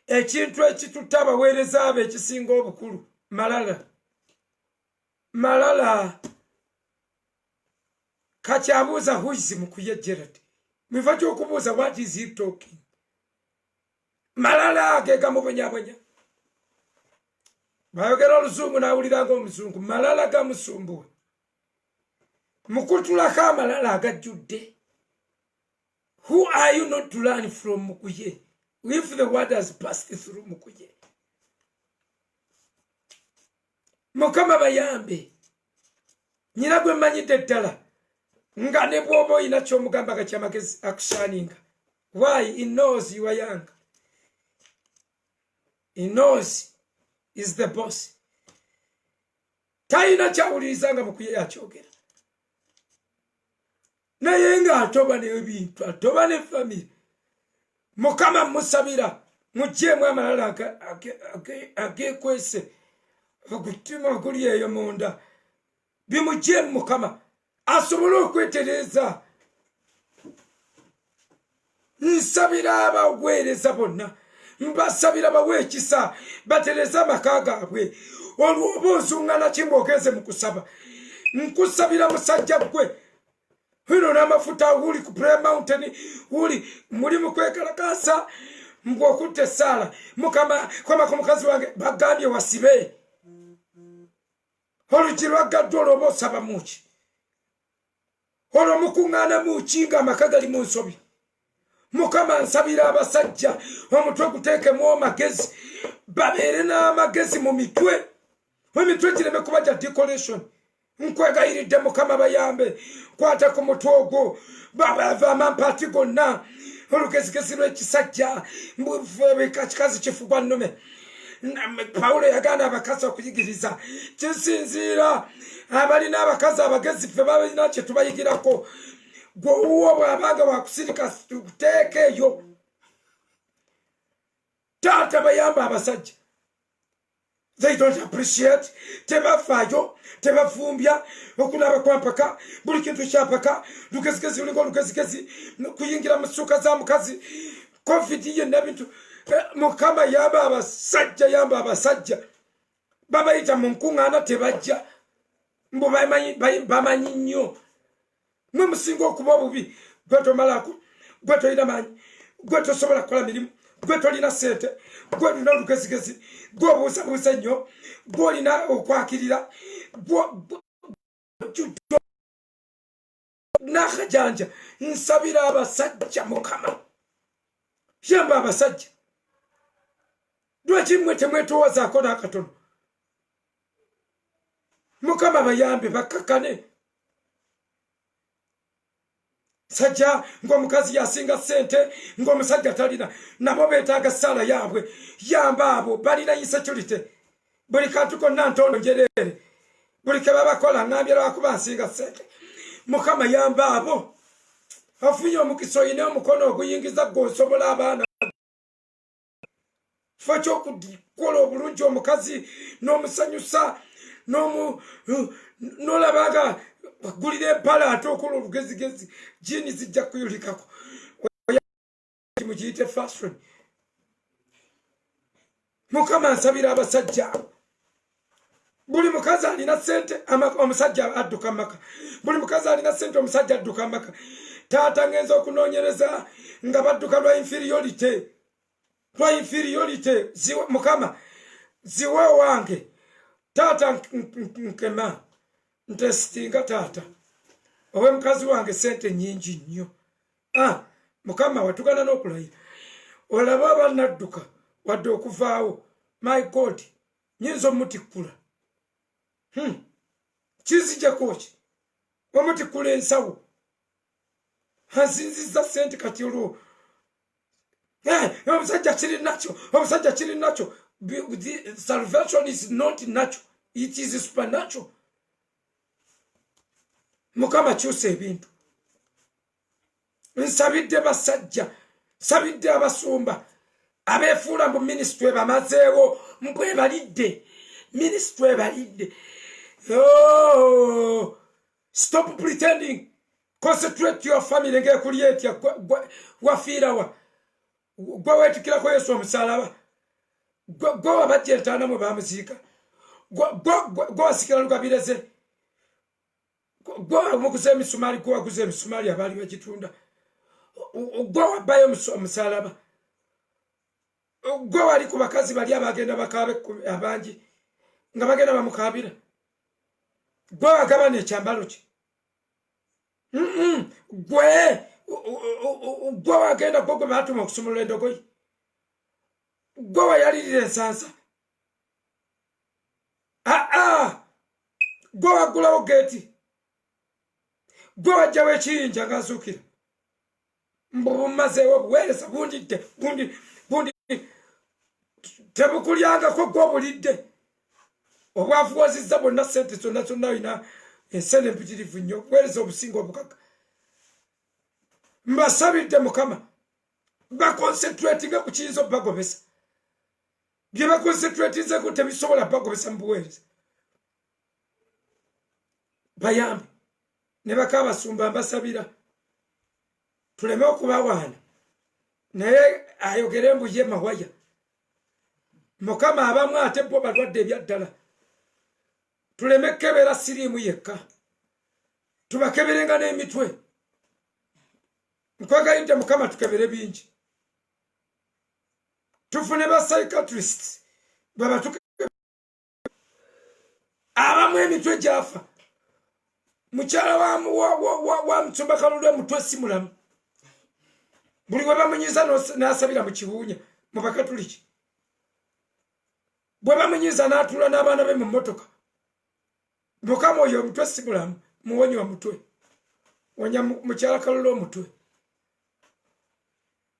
ekintu ekitutta abaweereza abo ekisinga obukulu malala kakyabuuza huizi mukuye Gerard mwiva ky'okubuuza what is he talking malala gegamubonyabonya bayogera oluzungu nawuliranga omuzungu malala gamusumbuwa mukutulako amalala agajjudde. Who are you not to learn from Mukuye if the word has passed through Mukuye? Mukama bayambe nyina gwe manyidde ddala nga ne bw'oba oyina ky'omugamba gakyamagezi akushaninga. Why? He knows you are young. He knows is the boss. Tayina kyawuliriza nga Mukuye yakyogera. Naye nga atoba n'ebintu atoba ne family. Mukama musabira mujjeemu amalala agekwese okutima okuli eyo munda bimujjeemu Mukama asobole okwetereza. Nsabira abaweereza bonna mbasabira bawe ekisa batereza amaka gaabwe olwoba ozungana kimbogeze mu kusaba nkusabira musajja gwe hino n'amafuta uli ku Prayer Mountain uli muri mu kwekalakasa mbwokutte sala mukama kwama ku mukazi wange bagambye wasibe olugirwa gaddo olwoba osaba muki olwomukungana muki nga amaka gali mu nsobi mukama nsabira abasajja omutwe guteekemu amagezi babeere n'amagezi mu mitwe emitwe gireme kuba gya decoration nkwegayiridde mukama bayambe kwata ku mutwe ogwo babava amampaati gonna olugezigezi lw'ekisajja kikazi kifugwa nnume Pawulo yagana abakazi okuyigiriza kisinziira abalina abakazi abagezi ffe balina kye tubayigirako gwe wuwo bw'abanga wakusirika tuteeka eyo taata bayamba abasajja they don't appreciate tebafaayo tebafumbya okulaba kwampaka buli kintu kyapaka lugezigezi lulinga olugezigezi kuyingira mu ssuuka za mukazi covid yenna bintu mukama yamba abasajja babayita mu nkuŋŋaana tebajja mbu bamanyi nnyo mwe musinga okuba obubi gwe tomalako gwe tolina maanyi gwe tosobola kukola mirimu gwe tolina sente gwe olina olugezigezi gwe obuusabuusa nnyo gwe olina okwakirira n'akajanja nsabira abasajja mukama yamba abasajja lwaki mmwe temwetoowazaako n'akatono mukama bayambe bakkakane sajja ng'omukazi yasinga sente ng'omusajja talina nabo beetaaga ssaala yaabwe yamba abo balina insecurity buli kantu konna ntono njereere buli ke babakola ngambye lwakuba nsinga sente mukama yamba abo afunye omukisa oyina omukono oguyingiza gw'osobola abaana kifo ky'okukola obulungi omukazi n'omusanyusa n'olabanga gulira empala ate okola olugezigezi jini zijja kuyulikako mugiyite fashion mukama nsabira abasajja buli mukazi alina sente omusajja adduka maka buli mukazi alina sente omusajja adduka maka taata ngenza okunoonyereza nga badduka lwa inferiority mukama ziwe wange taata nkema ntesitinga taata owe mukazi wange sente nyingi nnyo mukama watugana n'okulayira olaba abanadduka wadde okuvaawo my god nyinza omutikkula kizijjakoki omutikkula ensawo ansinziza sente kati olwo omusajja kiri nakyo salvation is not natural, it is supernatural. Mukama kyusa ebintu nsabidde basajja sabidde abasumba abeefuula mu ministry bamazeewo mbwebalidde ministry ebalidde stop pretending, concentrate your family ng'ekuli etya wafiirawa gwe weetikirako Yesu omusalaba gwe wabajja entaana mwe bamuziika gwe wasikira lugabireze gwe wamuguza emisumaali gwe waguza emisumaali abaali bagitunda gwe wabbayo omusalaba gwe wali ku bakazi bali abagenda bakaabe abangi nga bagenda bamukaabira gwe wagabana ekyambalo kye gwe wagenda gwe baatuma okusumulula endogoyi gwe wayalirira ensansa gwe waggulawo geeti gwe wajjawo ekiyinja ng'azuukira mbumazeewo buweereza bundidde bundi tebukulyangako gwe obulidde obwavuwazizza bonna sente zonna zonna olina ensene empitirivu nnyo obuweereza obusinga obugaga mbasabidde mukama bakonsentratinga ku kiyinza obbagobesa bye bakonsentratinzeku tebisobola bagobesa mu buweereza bayambe ne bakabasumba mbasabira tuleme okubawaana naye ayogere mbu ye mawaya mukama abamu ate bo balwadde ebyaddala tuleme kebera siriimu yekka tubakeberenga n'emitwe nkwegayidde mukama tukebere bingi tufune ba psychiatrists baba abamu emitwe gyafa mukyala wa Musumba Kalulu mutwe si mulamu buli we bamunyiza n'asabira mu kibuunya mu bakatuliki bwe bamunyiza n'atula n'abaana be mu mmotoka mukama oyo omutwe si mulamu muwonyi wa mutwe wonya mukyala Kalulu omutwe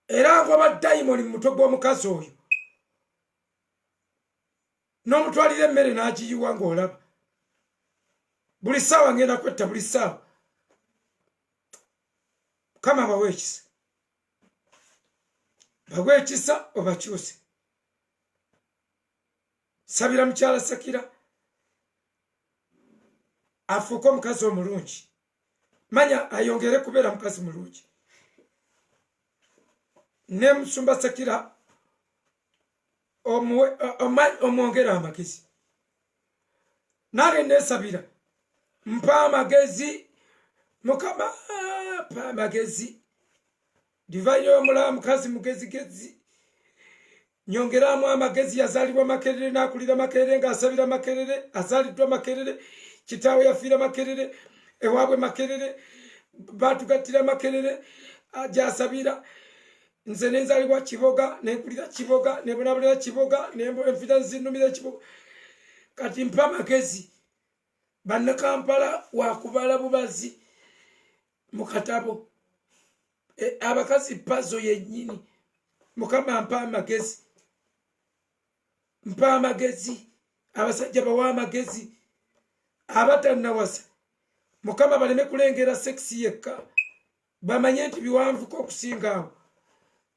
era ngoba dayimoni mu mutwe gw'omukazi oyo n'omutwalira emmere n'agiyiwa ng'olaba buli ssaawa ngenda kwetta buli ssaawa mukama bawe ekisa bawe ekisa obakyuse sabira mukyala Sakira afuuke omukazi omulungi manya ayongere kubeera mukazi mulungi ne Musumba Sakira omwongera amagezi nange nesabira mpa amagezi mukama pa amagezi divine omulala mukazi mugezigezi nyongeramu amagezi yazalibwa Makerere n'akulira Makerere ng'asabira Makerere azaliddwa Makerere kitaawe yafiira Makerere ewaabwe Makerere batugattira Makerere ajasabira nze nenzalibwa Kiboga nenkulira Kiboga nebonabulira Kiboga nenfira nzinumira Kiboga kati mpa amagezi bannakampala wakubala bubazi mu katabo abakazi pazo yennyini mukama mpa amagezi mpa amagezi abasajja bawa amagezi abatannawasa mukama baleme kulengera sexi yekka bamanye nti biwanvuko okusinga awo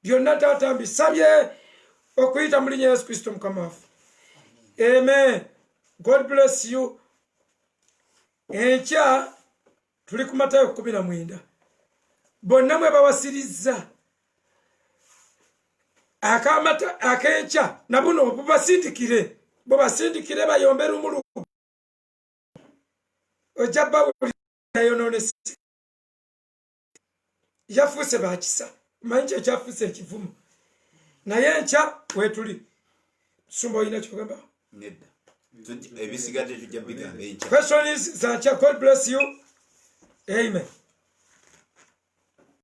byonna taata mbisabye okuyita mu linnya Yesu Kristo mukama waffe amen. God bless you. Enkya tuli ku Matayo 19 bonna mwe bawasiriza akenkya nabuno bubasindikire bobasindikire bayombera omulugu ojaba yayononese yafuuse bakisa manje kyafuuse ekivumu naye enkya wetuli Musumba oyina kyogamba nedda ebisigadde tujja bigamba enkya question is God bless you amen.